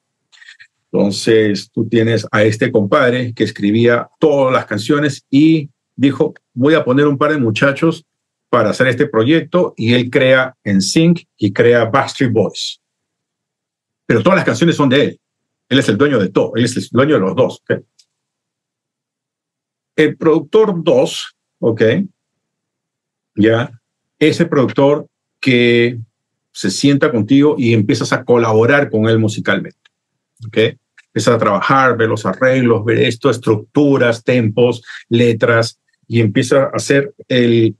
Entonces, tú tienes a este compadre que escribía todas las canciones y dijo, voy a poner un par de muchachos para hacer este proyecto, y él crea NSYNC y crea Backstreet Boys. Pero todas las canciones son de él. Él es el dueño de todo. Él es el dueño de los dos. ¿Okay? El productor 2, ¿ok? Ya, es el productor que se sienta contigo y empiezas a colaborar con él musicalmente. ¿Ok? Empiezas a trabajar, ver los arreglos, ver esto, estructuras, tempos, letras, y empieza a ser el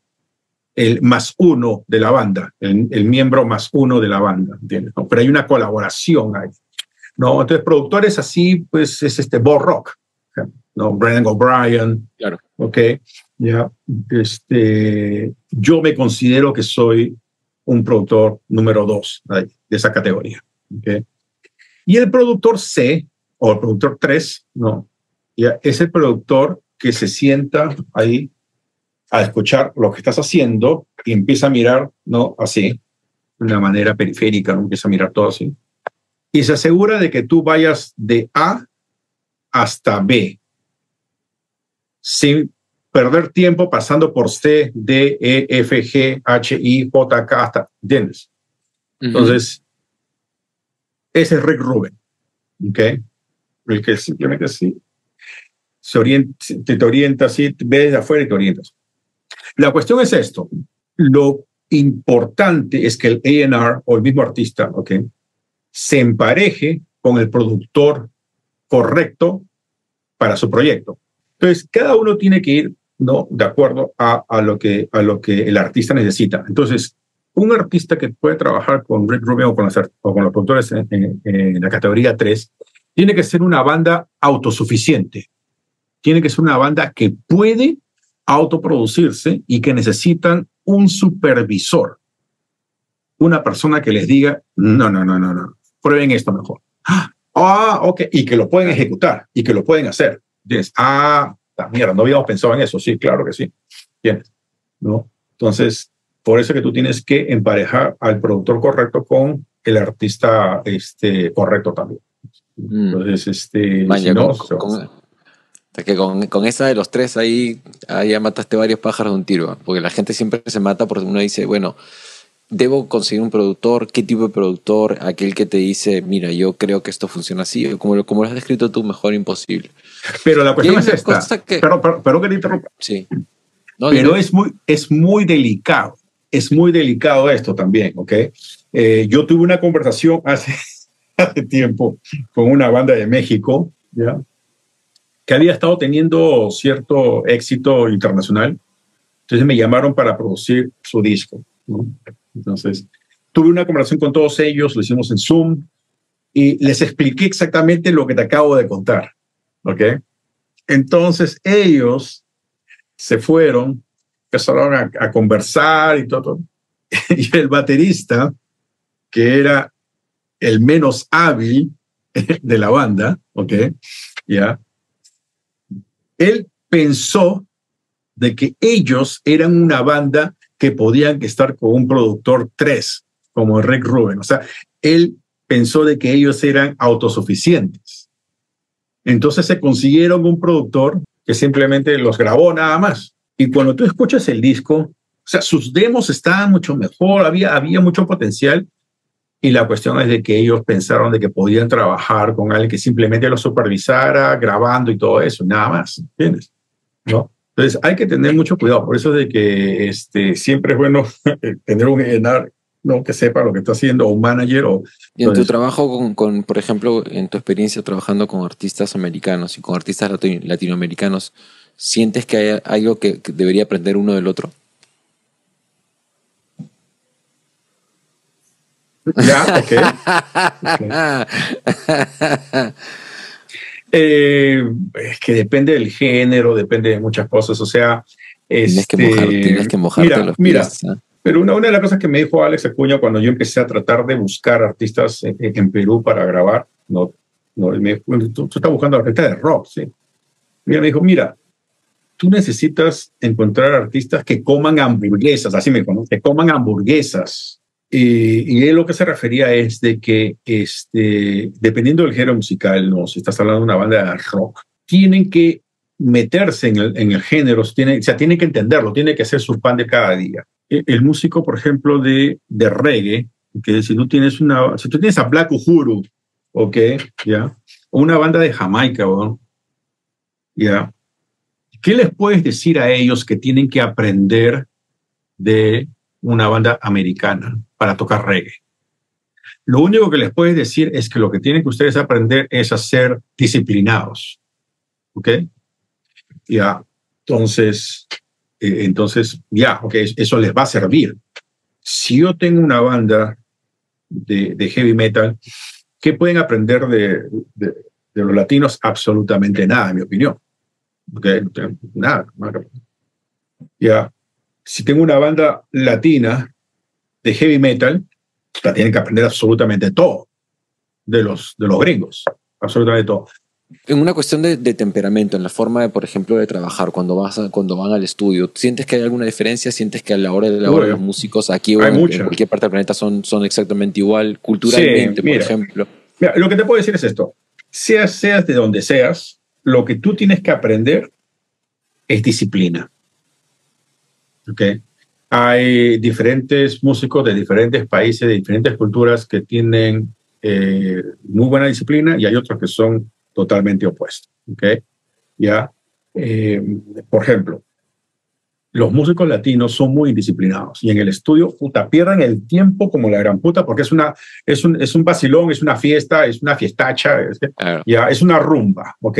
más uno de la banda, el miembro más uno de la banda, ¿entiendes? ¿No? Pero hay una colaboración ahí, ¿no? Entonces, productores así, pues es Bob Rock, ¿no? Brendan O'Brien, Claro. ¿ok? Ya, yo me considero que soy un productor número 2 de esa categoría, ¿ok? Y el productor C, o el productor 3, ¿no? Ya, es el productor que se sienta ahí a escuchar lo que estás haciendo y empieza a mirar, ¿no? Así, de una manera periférica, ¿no? Empieza a mirar todo así. Y se asegura de que tú vayas de A hasta B, sin perder tiempo pasando por C, D, E, F, G, H, I, J, K, hasta, ¿entiendes? Entonces, ese es Rick Rubin, ¿ok? El que simplemente así se orienta, te orienta así, ves de afuera y te orientas. La cuestión es esto. Lo importante es que el A&R o el mismo artista, ¿ok?, se empareje con el productor correcto para su proyecto. Entonces, cada uno tiene que ir, ¿no?, de acuerdo a lo que el artista necesita. Entonces, un artista que puede trabajar con Rick Rubin o con los productores en la categoría 3 tiene que ser una banda autosuficiente. Tiene que ser una banda que puede autoproducirse y que necesitan un supervisor. Una persona que les diga, no, prueben esto mejor. Ok, y que lo pueden ejecutar y que lo pueden hacer. ¿Entiendes? Mierda, no habíamos pensado en eso. Sí, claro que sí. ¿Entiendes? ¿No? Entonces, por eso que tú tienes que emparejar al productor correcto con el artista correcto también. Entonces, Vaya, si no, que con esa de los 3 ahí ya mataste varios pájaros de un tiro, porque la gente siempre se mata porque uno dice, bueno, debo conseguir un productor. ¿Qué tipo de productor? Aquel que te dice, mira, yo creo que esto funciona así, como lo has descrito tú, mejor imposible. Pero la cuestión es esta. Pero que te interrumpa. Sí. No, pero es muy delicado. Es muy delicado esto también, ¿ok? Yo tuve una conversación hace tiempo con una banda de México, ¿ya?, que había estado teniendo cierto éxito internacional. Entonces me llamaron para producir su disco, ¿no? Entonces tuve una conversación con todos ellos, lo hicimos en Zoom y les expliqué exactamente lo que te acabo de contar, ¿ok? Entonces ellos se fueron, empezaron a conversar y todo. Y el baterista, que era el menos hábil de la banda, ¿ok? Ya. Él pensó de que ellos eran una banda que podían estar con un productor 3, como Rick Rubin. O sea, él pensó de que ellos eran autosuficientes. Entonces se consiguieron un productor que simplemente los grabó nada más. Y cuando tú escuchas el disco, o sea, sus demos estaban mucho mejor, había mucho potencial. Y la cuestión es de que ellos pensaron de que podían trabajar con alguien que simplemente los supervisara, grabando y todo eso, nada más, ¿entiendes? ¿No? Entonces hay que tener mucho cuidado. Por eso es de que siempre es bueno tener un A&R, ¿no?, que sepa lo que está haciendo, o un manager. Y en tu trabajo por ejemplo, en tu experiencia trabajando con artistas americanos y con artistas latinoamericanos, ¿sientes que hay algo que debería aprender uno del otro? Ya, ok. Es que depende del género, depende de muchas cosas. O sea, tienes que mojarte los pies. Mira, pero una de las cosas que me dijo Alex Acuña cuando yo empecé a tratar de buscar artistas en Perú para grabar, tú estás buscando artistas de rock, ¿sí? Mira, me dijo, mira, tú necesitas encontrar artistas que coman hamburguesas, así me dijo, ¿no?, que coman hamburguesas. Y él lo que se refería es de que dependiendo del género musical, ¿no?, si estás hablando de una banda de rock, tienen que meterse en el género, o sea, tienen que entenderlo, tienen que hacer su pan de cada día. El músico, por ejemplo, de reggae, que si tú tienes a Black Uhuru, ¿ok? ¿Ya? O una banda de Jamaica, ¿no?, ¿ya? ¿Qué les puedes decir a ellos que tienen que aprender de una banda americana para tocar reggae? Lo único que les puedes decir es que lo que tienen que ustedes aprender es a ser disciplinados, ¿ok? Ya. Entonces, ya, ok, eso les va a servir. Si yo tengo una banda de heavy metal, ¿qué pueden aprender de los latinos? Absolutamente nada, en mi opinión. Okay, nada. Ya, si tengo una banda latina de heavy metal, la tienen que aprender absolutamente todo de los gringos, absolutamente todo. En una cuestión de temperamento, en la forma de, por ejemplo, de trabajar, cuando van al estudio, ¿sientes que hay alguna diferencia? ¿Sientes que a la hora de la hora los músicos aquí o en cualquier parte del planeta son exactamente igual, culturalmente, sí, mira, por ejemplo? Mira, lo que te puedo decir es esto. Seas de donde seas, lo que tú tienes que aprender es disciplina. ¿Okay? Hay diferentes músicos de diferentes países, de diferentes culturas que tienen muy buena disciplina y hay otros que son totalmente opuestos. ¿Okay? ¿Ya? Por ejemplo, los músicos latinos son muy indisciplinados y en el estudio, pierden el tiempo como la gran puta porque es un vacilón, es una fiesta, es una fiestacha, Claro. ya, es una rumba, ¿ok?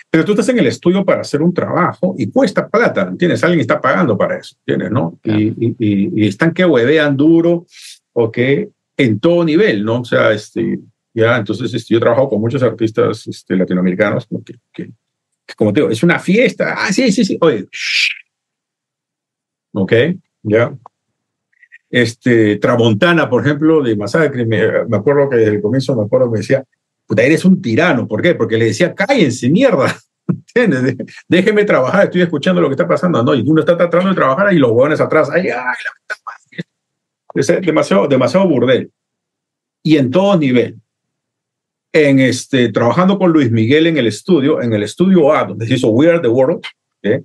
Pero tú estás en el estudio para hacer un trabajo y cuesta plata, ¿entiendes? Alguien está pagando para eso, ¿entiendes? ¿No? Claro. Y están que huevean duro, ¿ok? En todo nivel, ¿no? O sea, ya, entonces yo he trabajado con muchos artistas latinoamericanos que, como te digo, es una fiesta. Ah, sí, oye, shh. ¿Ok? Ya. Tramontana, por ejemplo, de Masacre, me acuerdo que desde el comienzo me decía, puta, eres un tirano. ¿Por qué? Porque le decía, cállense, mierda. ¿Entiendes? Déjeme trabajar, estoy escuchando lo que está pasando. No, y uno está tratando de trabajar y los huevones atrás. Ay, la puta madre. Es demasiado burdel. Y en todo nivel. Trabajando con Luis Miguel en el estudio A, donde se hizo We Are the World, ¿eh?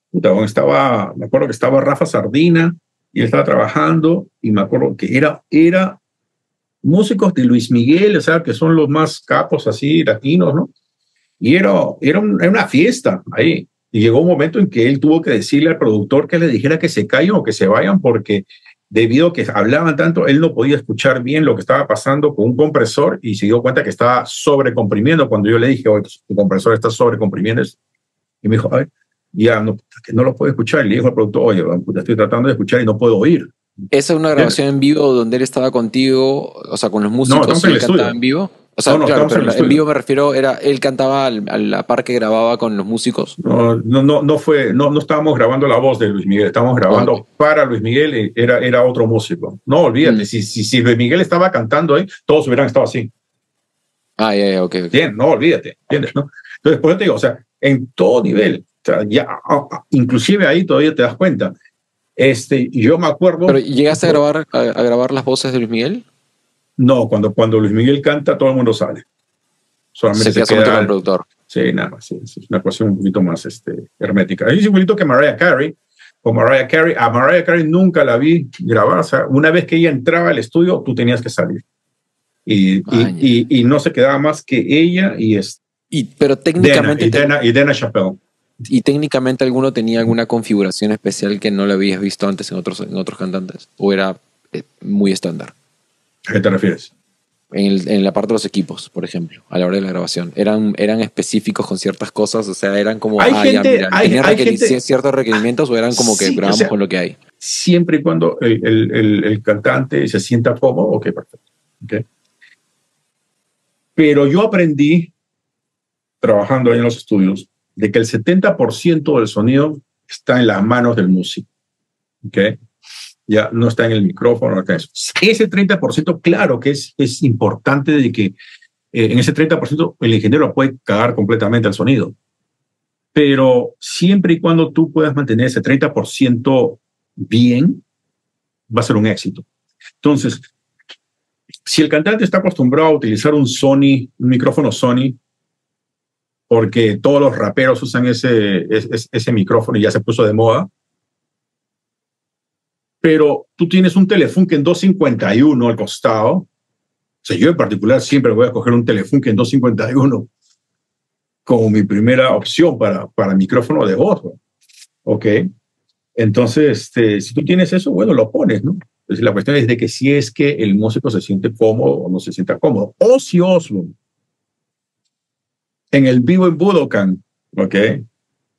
Puta, me acuerdo que estaba Rafa Sardina y él estaba trabajando y me acuerdo que era músicos de Luis Miguel, o sea, que son los más capos así, latinos, ¿no? Y era una fiesta ahí. Y llegó un momento en que él tuvo que decirle al productor que le dijera que se callen o que se vayan porque debido a que hablaban tanto, él no podía escuchar bien lo que estaba pasando con un compresor y se dio cuenta que estaba sobrecomprimiendo. Cuando yo le dije, oye, tu compresor está sobrecomprimiendo, y me dijo, ay, ya no lo puedo escuchar. Y le dijo al productor, oye, estoy tratando de escuchar y no puedo oír. ¿Esa es una grabación en vivo donde él estaba contigo, o sea, con los músicos y él cantaba en vivo? O sea, claro, pero en vivo me refiero, él cantaba a la par que grababa con los músicos. No estábamos grabando la voz de Luis Miguel, estábamos grabando para Luis Miguel, era otro músico. No, olvídate, si Luis Miguel estaba cantando ahí, todos hubieran estado así. Ah, ya, ok. Bien, no, olvídate, ¿entiendes? ¿No? Entonces, por eso te digo, o sea, en todo nivel, o sea, ya, inclusive ahí todavía te das cuenta. Yo me acuerdo. ¿Pero llegaste a grabar las voces de Luis Miguel? No, cuando Luis Miguel canta, todo el mundo sale. Solamente se queda con el productor. Sí, nada más. Sí, es una cuestión un poquito más hermética. Es igualito que Mariah Carey. A Mariah Carey nunca la vi grabar. O sea, una vez que ella entraba al estudio, tú tenías que salir. Y no se quedaba más que ella pero técnicamente. Dana Chappelle. ¿Y técnicamente alguno tenía alguna configuración especial que no la habías visto antes en otros cantantes? ¿O era muy estándar? ¿A qué te refieres? En la parte de los equipos, por ejemplo, a la hora de la grabación. ¿Eran específicos con ciertas cosas? O sea, eran como, ciertos requerimientos o eran como que grabamos con lo que hay. Siempre y cuando el cantante se sienta cómodo, ok, perfecto. Okay. Pero yo aprendí, trabajando ahí en los estudios, de que el 70% del sonido está en las manos del músico. ¿Okay? Ya no está en el micrófono, no está en eso. Ese 30%, claro que es importante de que en ese 30% el ingeniero puede cagar completamente el sonido. Pero siempre y cuando tú puedas mantener ese 30% bien, va a ser un éxito. Entonces, si el cantante está acostumbrado a utilizar un micrófono Sony, porque todos los raperos usan ese micrófono y ya se puso de moda, pero tú tienes un Telefunken 251 al costado. O sea, yo en particular siempre voy a coger un Telefunken 251 como mi primera opción para micrófono de voz. ¿Ok? Entonces, si tú tienes eso, bueno, lo pones, ¿no? Entonces, la cuestión es de que si es que el músico se siente cómodo o no se sienta cómodo. Ozzy Osbourne, en el vivo en Budokan, ¿ok?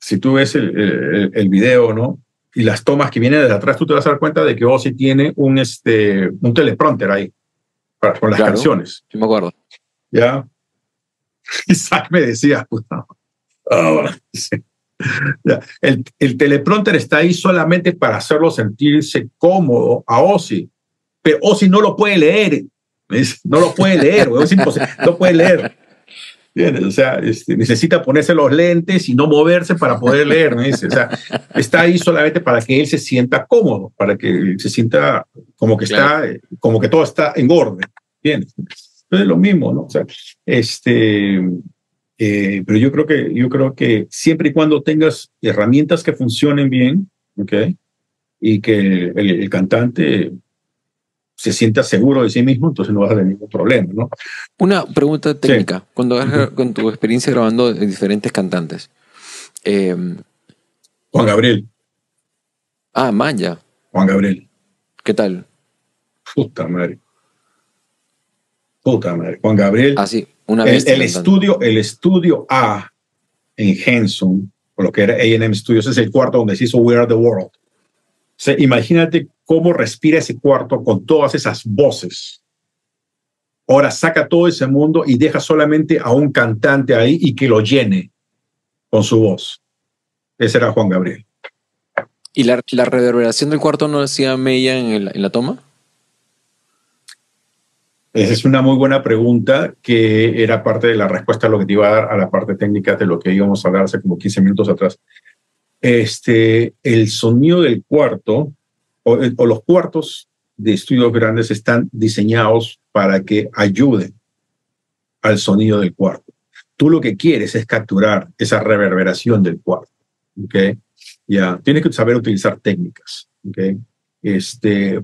si tú ves el video, ¿no? Y las tomas que vienen desde atrás, tú te vas a dar cuenta de que Ozzy tiene un teleprompter ahí con las Claro, canciones. sí me acuerdo. ¿Ya? Isaac me decía, puta, sí. Ya. El teleprompter está ahí solamente para hacerlo sentirse cómodo a Ozzy, pero Ozzy no lo puede leer. No lo puede leer, es imposible, no puede leer. ¿Entiendes? O sea, necesita ponerse los lentes y no moverse para poder leer. ¿Me dice? O sea, está ahí solamente para que él se sienta cómodo, para que él se sienta como que Claro. está, como que todo está en orden. ¿Entiendes? Entonces, lo mismo, ¿no? O sea, pero yo creo que siempre y cuando tengas herramientas que funcionen bien, ¿ok? Y que el cantante se sienta seguro de sí mismo, entonces no vas a tener ningún problema, ¿no? Una pregunta Sí. técnica. Con tu experiencia grabando diferentes cantantes. Eh, Juan Gabriel, Maya. Juan Gabriel, ¿Qué tal? puta madre, puta madre. Juan Gabriel, Sí, una el, bestia el cantando. estudio, el estudio A en Henson, o lo que era A&M Studios, es el cuarto donde se hizo We Are the World. O sea, imagínate cómo respira ese cuarto con todas esas voces. Ahora saca todo ese mundo y deja solamente a un cantante ahí y que lo llene con su voz. Ese era Juan Gabriel. ¿Y la reverberación del cuarto no hacía mella en la toma? Esa es una muy buena pregunta que era parte de la respuesta a lo que te iba a dar a la parte técnica de lo que íbamos a hablar hace como 15 minutos atrás. El sonido del cuarto o los cuartos de estudios grandes están diseñados para que ayuden al sonido del cuarto. Tú lo que quieres es capturar esa reverberación del cuarto, ¿ok? Ya, tienes que saber utilizar técnicas, ¿ok?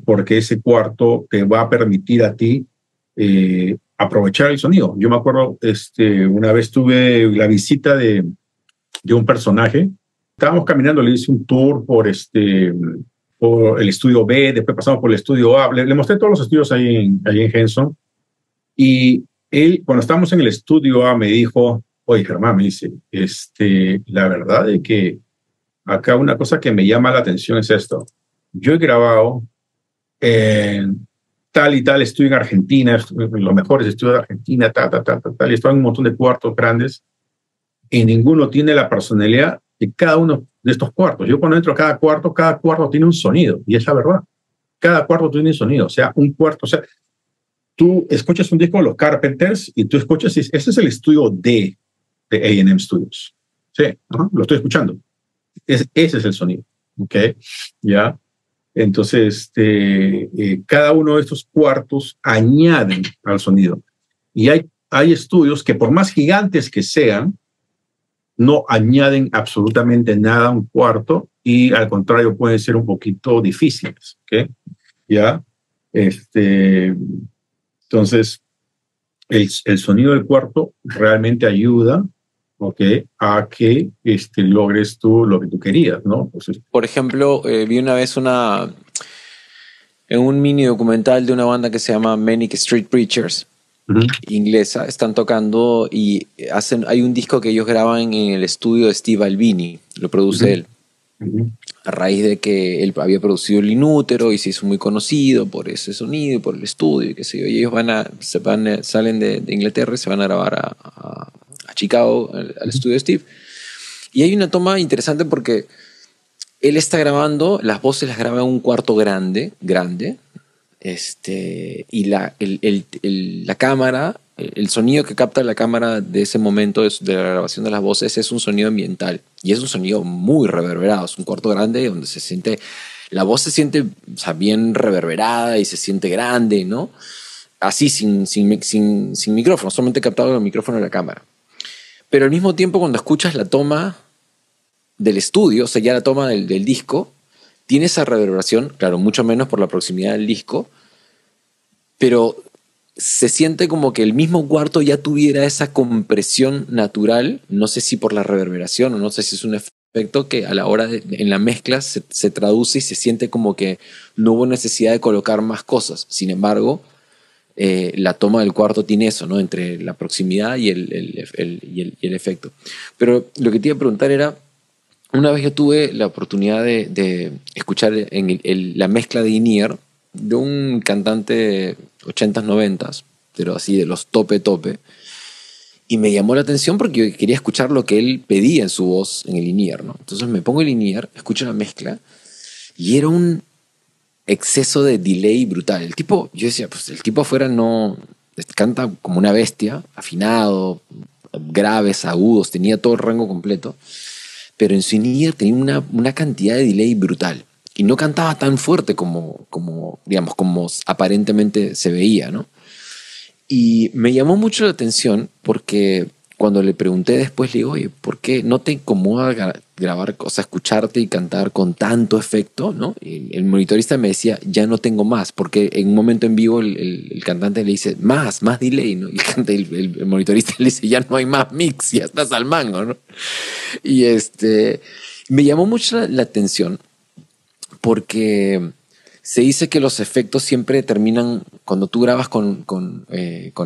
Porque ese cuarto te va a permitir a ti aprovechar el sonido. Yo me acuerdo, una vez tuve la visita de un personaje. Estábamos caminando, le hice un tour por el estudio B, después pasamos por el estudio A. Le mostré todos los estudios ahí en Henson. Y él, cuando estábamos en el estudio A, me dijo, oye, Germán, me dice, la verdad es que acá una cosa que me llama la atención es esto. Yo he grabado en tal y tal estudio en Argentina, en los mejores estudios de Argentina, tal, y estoy en un montón de cuartos grandes, y ninguno tiene la personalidad de cada uno de estos cuartos. Yo cuando entro a cada cuarto tiene un sonido, y es la verdad. Cada cuarto tiene un sonido, o sea, un cuarto, o sea, tú escuchas un disco de los Carpenters y tú escuchas, ese es el estudio de A&M Studios. Sí, lo estoy escuchando. Ese es el sonido, ¿ok? ¿Ya? Entonces, cada uno de estos cuartos añaden al sonido. Y hay estudios que por más gigantes que sean, no añaden absolutamente nada a un cuarto y al contrario pueden ser un poquito difíciles, ¿ok? ¿Ya? Entonces, el sonido del cuarto realmente ayuda, ¿ok? A que logres tú lo que tú querías, ¿no? Entonces, Por ejemplo, vi una vez en un mini documental de una banda que se llama Manic Street Preachers, inglesa, están tocando y hay un disco que ellos graban en el estudio de Steve Albini, lo produce él. A raíz de que él había producido El Inútero y se hizo muy conocido por ese sonido y por el estudio y qué sé yo. Y ellos salen de Inglaterra y se van a grabar a Chicago, al estudio de Steve. Y hay una toma interesante porque él está grabando, las voces las graba en un cuarto grande, y la cámara, el sonido que capta la cámara de ese momento de la grabación de las voces es un sonido ambiental y es un sonido muy reverberado, es un cuarto grande donde la voz se siente, o sea, bien reverberada y se siente grande, ¿no? Así, sin micrófono, solamente captado el micrófono de la cámara. Pero al mismo tiempo cuando escuchas la toma del estudio, o sea, ya la toma del disco, tiene esa reverberación, claro, mucho menos por la proximidad del disco, pero se siente como que el mismo cuarto ya tuviera esa compresión natural, no sé si por la reverberación o no sé si es un efecto que a la hora en la mezcla se traduce y se siente como que no hubo necesidad de colocar más cosas. Sin embargo, la toma del cuarto tiene eso, ¿no? Entre la proximidad y el efecto. Pero lo que te iba a preguntar era, una vez yo tuve la oportunidad de escuchar la mezcla de In-Ear de un cantante 80s, 90s, pero así de los tope. Y me llamó la atención porque yo quería escuchar lo que él pedía en su voz en el In-Ear, ¿no? Entonces me pongo el In-Ear, escucho la mezcla y era un exceso de delay brutal. El tipo, yo decía, pues el tipo afuera no canta como una bestia, afinado, graves, agudos, tenía todo el rango completo, pero en su In-Ear tenía una cantidad de delay brutal. Y no cantaba tan fuerte digamos, como aparentemente se veía, ¿no? Y me llamó mucho la atención porque cuando le pregunté después, le digo, oye, ¿por qué no te incomoda grabar, o sea, escucharte y cantar con tanto efecto, ¿no? Y el monitorista me decía, ya no tengo más, porque en un momento en vivo el cantante le dice, más delay, ¿no? Y el monitorista le dice, ya no hay más mix, ya estás al mango, ¿no? Y me llamó mucho la atención porque se dice que los efectos siempre terminan, cuando tú grabas con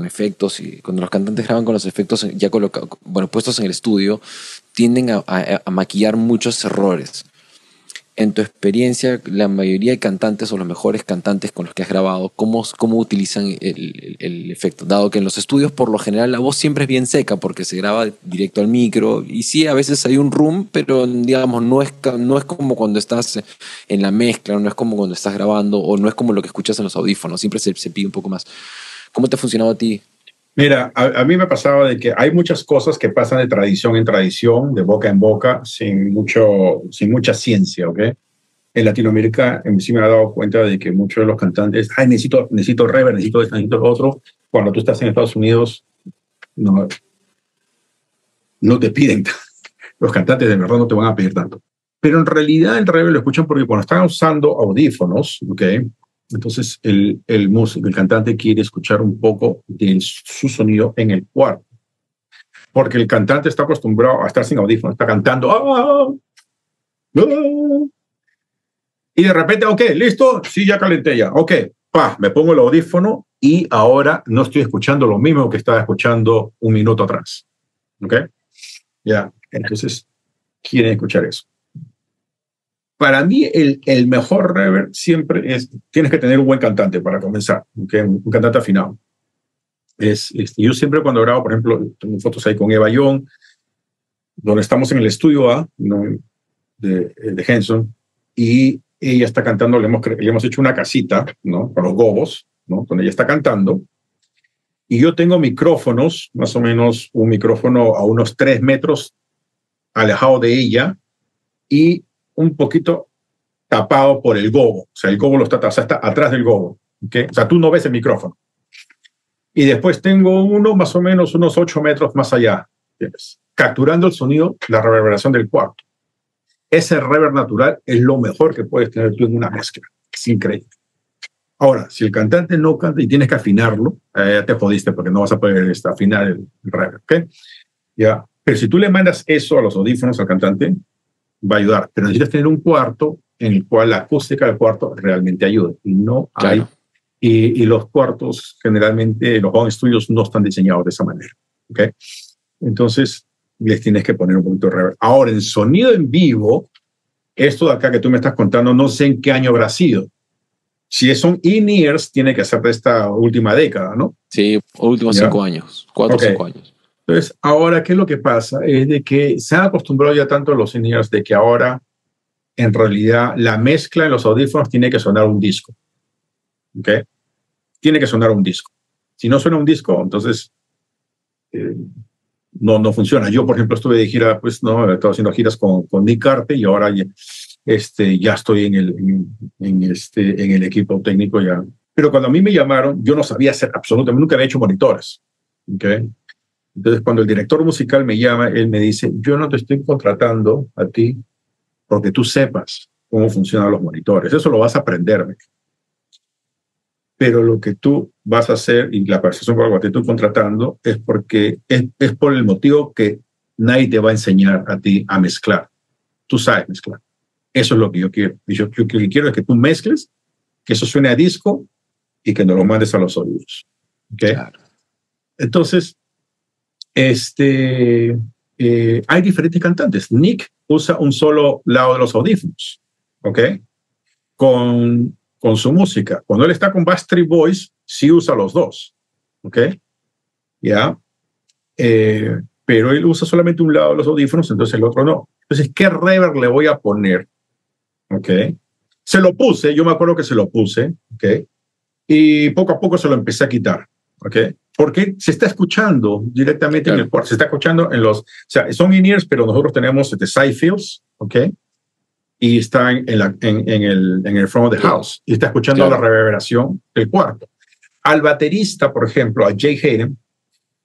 efectos y cuando los cantantes graban con los efectos ya bueno, puestos en el estudio, tienden a maquillar muchos errores. En tu experiencia, la mayoría de cantantes o los mejores cantantes con los que has grabado, ¿cómo utilizan el efecto? Dado que en los estudios, por lo general, la voz siempre es bien seca porque se graba directo al micro. Y sí, a veces hay un room, pero digamos, no es como cuando estás en la mezcla, no es como cuando estás grabando, o no es como lo que escuchas en los audífonos. Siempre se pide un poco más. ¿Cómo te ha funcionado a ti? Mira, a mí me pasaba de que hay muchas cosas que pasan de tradición en tradición, de boca en boca, sin mucha ciencia, ¿ok? En Latinoamérica sí me he dado cuenta de que muchos de los cantantes, ay, necesito reverb, necesito esto, necesito lo otro. Cuando tú estás en Estados Unidos, no, no te piden. Los cantantes de verdad no te van a pedir tanto. Pero en realidad el reverb lo escuchan porque cuando están usando audífonos, ¿ok? Entonces el cantante quiere escuchar un poco de su sonido en el cuarto. Porque el cantante está acostumbrado a estar sin audífonos, está cantando. Y de repente, ok, listo, sí, ya calenté ya. Ok, me pongo el audífono y ahora no estoy escuchando lo mismo que estaba escuchando un minuto atrás. Ok, ya, entonces quieren escuchar eso. Para mí, el mejor reverb siempre tienes que tener un buen cantante para comenzar, ¿okay? Un cantante afinado. Yo siempre cuando grabo, por ejemplo, tengo fotos ahí con Eva Young, donde estamos en el estudio A, ¿no? de Henson, y ella está cantando, le hemos hecho una casita, ¿no? Para los gobos, ¿no? Donde ella está cantando, y yo tengo micrófonos, más o menos un micrófono a unos 3 metros alejado de ella, y un poquito tapado por el gobo. O sea, el gobo está atrás del gobo. ¿Okay? O sea, tú no ves el micrófono. Y después tengo uno más o menos unos 8 metros más allá, ¿entiendes? Capturando el sonido, la reverberación del cuarto. Ese reverb natural es lo mejor que puedes tener tú en una mezcla. Es increíble. Ahora, si el cantante no canta y tienes que afinarlo, ya te jodiste porque no vas a poder afinar el reverb. ¿Okay? Ya. Pero si tú le mandas eso a los audífonos al cantante, va a ayudar. Pero necesitas tener un cuarto en el cual la acústica del cuarto realmente ayude. Y no hay. Claro. Y los cuartos, generalmente, los home studios no están diseñados de esa manera. ¿Okay? Entonces, les tienes que poner un poquito de reverb. Ahora, en sonido en vivo, esto de acá que tú me estás contando, no sé en qué año habrá sido. Si son in-ears, tiene que ser de esta última década, ¿no? Sí, últimos 5 años, 4 o 5 años. Entonces, ahora, ¿qué es lo que pasa? Es de que se han acostumbrado ya tanto los in-ears de que ahora, en realidad, la mezcla en los audífonos tiene que sonar un disco. ¿Ok? Tiene que sonar un disco. Si no suena un disco, entonces no funciona. Yo, por ejemplo, estuve de gira, pues, no, he estado haciendo giras con Nick Carter y ahora ya estoy en el equipo técnico ya. Pero cuando a mí me llamaron, yo no sabía hacer absolutamente, nunca había hecho monitores. ¿Okay? Entonces, cuando el director musical me llama, él me dice, yo no te estoy contratando a ti porque tú sepas cómo funcionan los monitores. Eso lo vas a aprender. Pero lo que tú vas a hacer y la percepción por la que te estoy contratando es porque es por el motivo que nadie te va a enseñar a ti a mezclar. Tú sabes mezclar. Eso es lo que yo quiero. Y yo lo que quiero es que tú mezcles, que eso suene a disco y que nos lo mandes a los oídos. ¿Okay? Claro. Entonces, hay diferentes cantantes. Nick usa un solo lado de los audífonos, ¿ok? Con su música. Cuando él está con Backstreet Boys, sí usa los dos, ¿ok? ¿Ya? Pero él usa solamente un lado de los audífonos, entonces el otro no. Entonces, ¿qué reverb le voy a poner? ¿Ok? Se lo puse, yo me acuerdo que se lo puse, ¿ok? Y poco a poco se lo empecé a quitar, ¿ok? Porque se está escuchando directamente en el cuarto, se está escuchando en los, o sea, son in-ears, pero nosotros tenemos side fields, ¿ok? Y está en el front of the house, y está escuchando la reverberación del cuarto. Al baterista, por ejemplo, a Jay Hayden,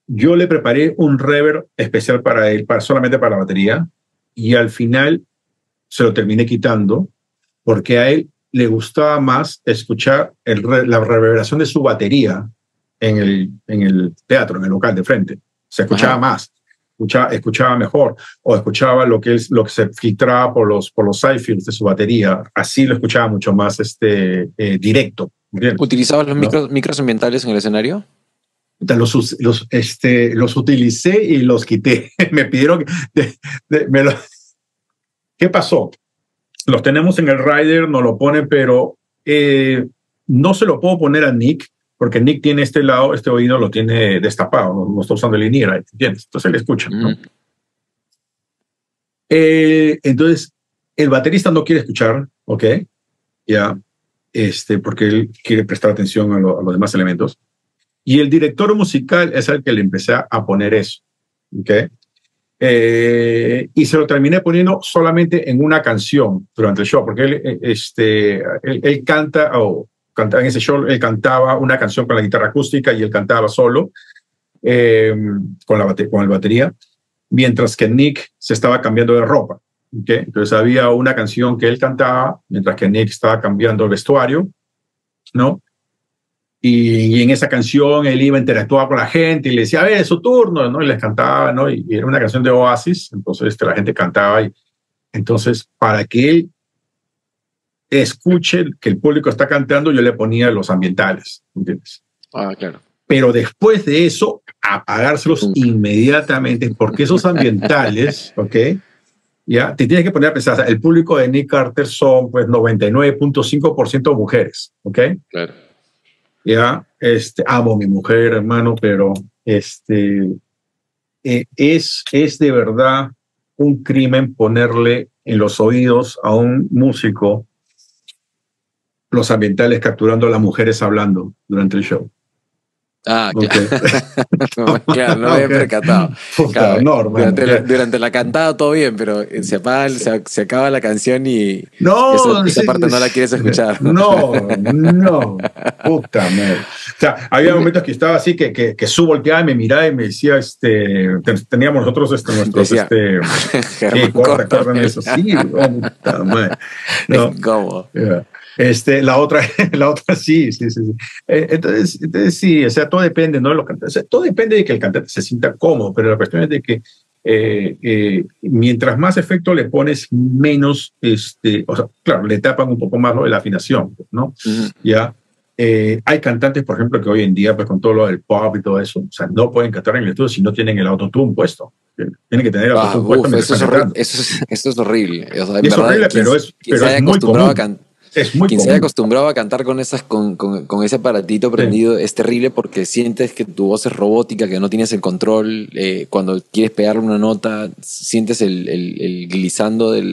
yo le preparé un reverb especial para él, solamente para la batería, y al final se lo terminé quitando, porque a él le gustaba más escuchar la reverberación de su batería en el teatro, en el local de frente. Se escuchaba más, escuchaba mejor, o escuchaba lo que se filtraba por los side fields de su batería. Así lo escuchaba mucho más directo. ¿Utilizabas los micros ambientales en el escenario? Los utilicé y los quité. Me pidieron ¿Qué pasó? Los tenemos en el rider, nos lo pone, pero no se lo puedo poner a Nick, porque Nick tiene este lado, este oído lo tiene destapado, no está usando el in-ear, ¿entiendes? Entonces él escucha, ¿no? Entonces, el baterista no quiere escuchar, ¿ok? Ya, porque él quiere prestar atención a los demás elementos. Y el director musical es el que le empecé a poner eso, ¿ok? Y se lo terminé poniendo solamente en una canción durante el show, porque él canta, en ese show él cantaba una canción con la guitarra acústica y él cantaba solo con el batería, mientras que Nick se estaba cambiando de ropa. ¿Okay? Entonces había una canción que él cantaba mientras que Nick estaba cambiando el vestuario, ¿no? Y en esa canción él iba a interactuar con la gente y le decía, a ver, es su turno, ¿no? Y les cantaba, ¿no? Y era una canción de Oasis, entonces la gente cantaba. Y entonces, para que él escuche que el público está cantando, yo le ponía los ambientales, ¿entiendes? Ah, claro. Pero después de eso, apagárselos inmediatamente, porque esos ambientales, ¿ok? Ya, te tienes que poner a pensar, o sea, el público de Nick Carter son pues 99.5% mujeres, ¿ok? Claro. Ya, amo a mi mujer, hermano, pero es de verdad un crimen ponerle en los oídos a un músico los ambientales capturando a las mujeres hablando durante el show. Ah, okay. Claro, no me había percatado. Claro, no, durante la cantada todo bien, pero se acaba la canción y esa parte no la quieres escuchar. No, puta madre. O sea, había momentos que estaba así que Su volteaba y me miraba y me decía, teníamos nosotros nuestros, corta eso. Sí, puta madre. No. ¿Cómo? Yeah. La otra sí. Entonces sí, o sea, todo depende, ¿no? O sea, todo depende de que el cantante se sienta cómodo, pero la cuestión es de que mientras más efecto le pones, menos, o sea, claro, le tapan un poco más lo de la afinación, ¿no? Uh-huh. Ya. Hay cantantes, por ejemplo, que hoy en día, pues con todo lo del pop y todo eso, o sea, no pueden cantar en el estudio si no tienen el autotune puesto. Tienen que tener el autotune puesto. Eso es horrible. O sea, es horrible, pero es muy común. Quien se haya acostumbrado a cantar con ese aparatito prendido es terrible porque sientes que tu voz es robótica, que no tienes el control. Cuando quieres pegarle una nota, sientes el glissando es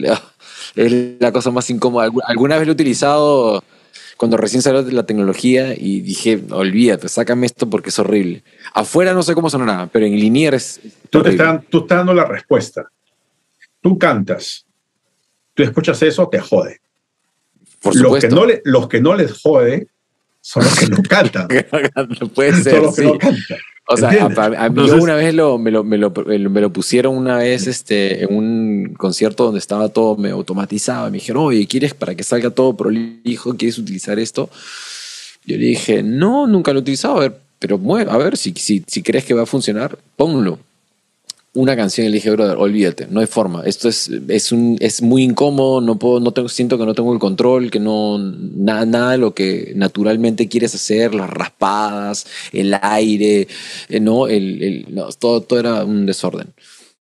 la cosa más incómoda. Alguna vez lo he utilizado cuando recién salió la tecnología y dije, olvídate, sácame esto porque es horrible. Afuera no sé cómo sonará, pero en linear es tú estás dando la respuesta. Tú cantas, tú escuchas eso, te jode. Por supuesto. Los que no les jode son los que no cantan. No puede ser, son los que no cantan. O sea, a mí yo una vez me lo pusieron una vez en un concierto donde estaba todo medio automatizado. Me dijeron, oye, ¿quieres para que salga todo prolijo? ¿Quieres utilizar esto? Yo le dije, no, nunca lo he utilizado. A ver, si crees que va a funcionar, ponlo. Una canción y le dije, brother, olvídate, no hay forma. Esto es muy incómodo, siento que no tengo el control, que nada de lo que naturalmente quieres hacer, las raspadas, el aire, todo era un desorden.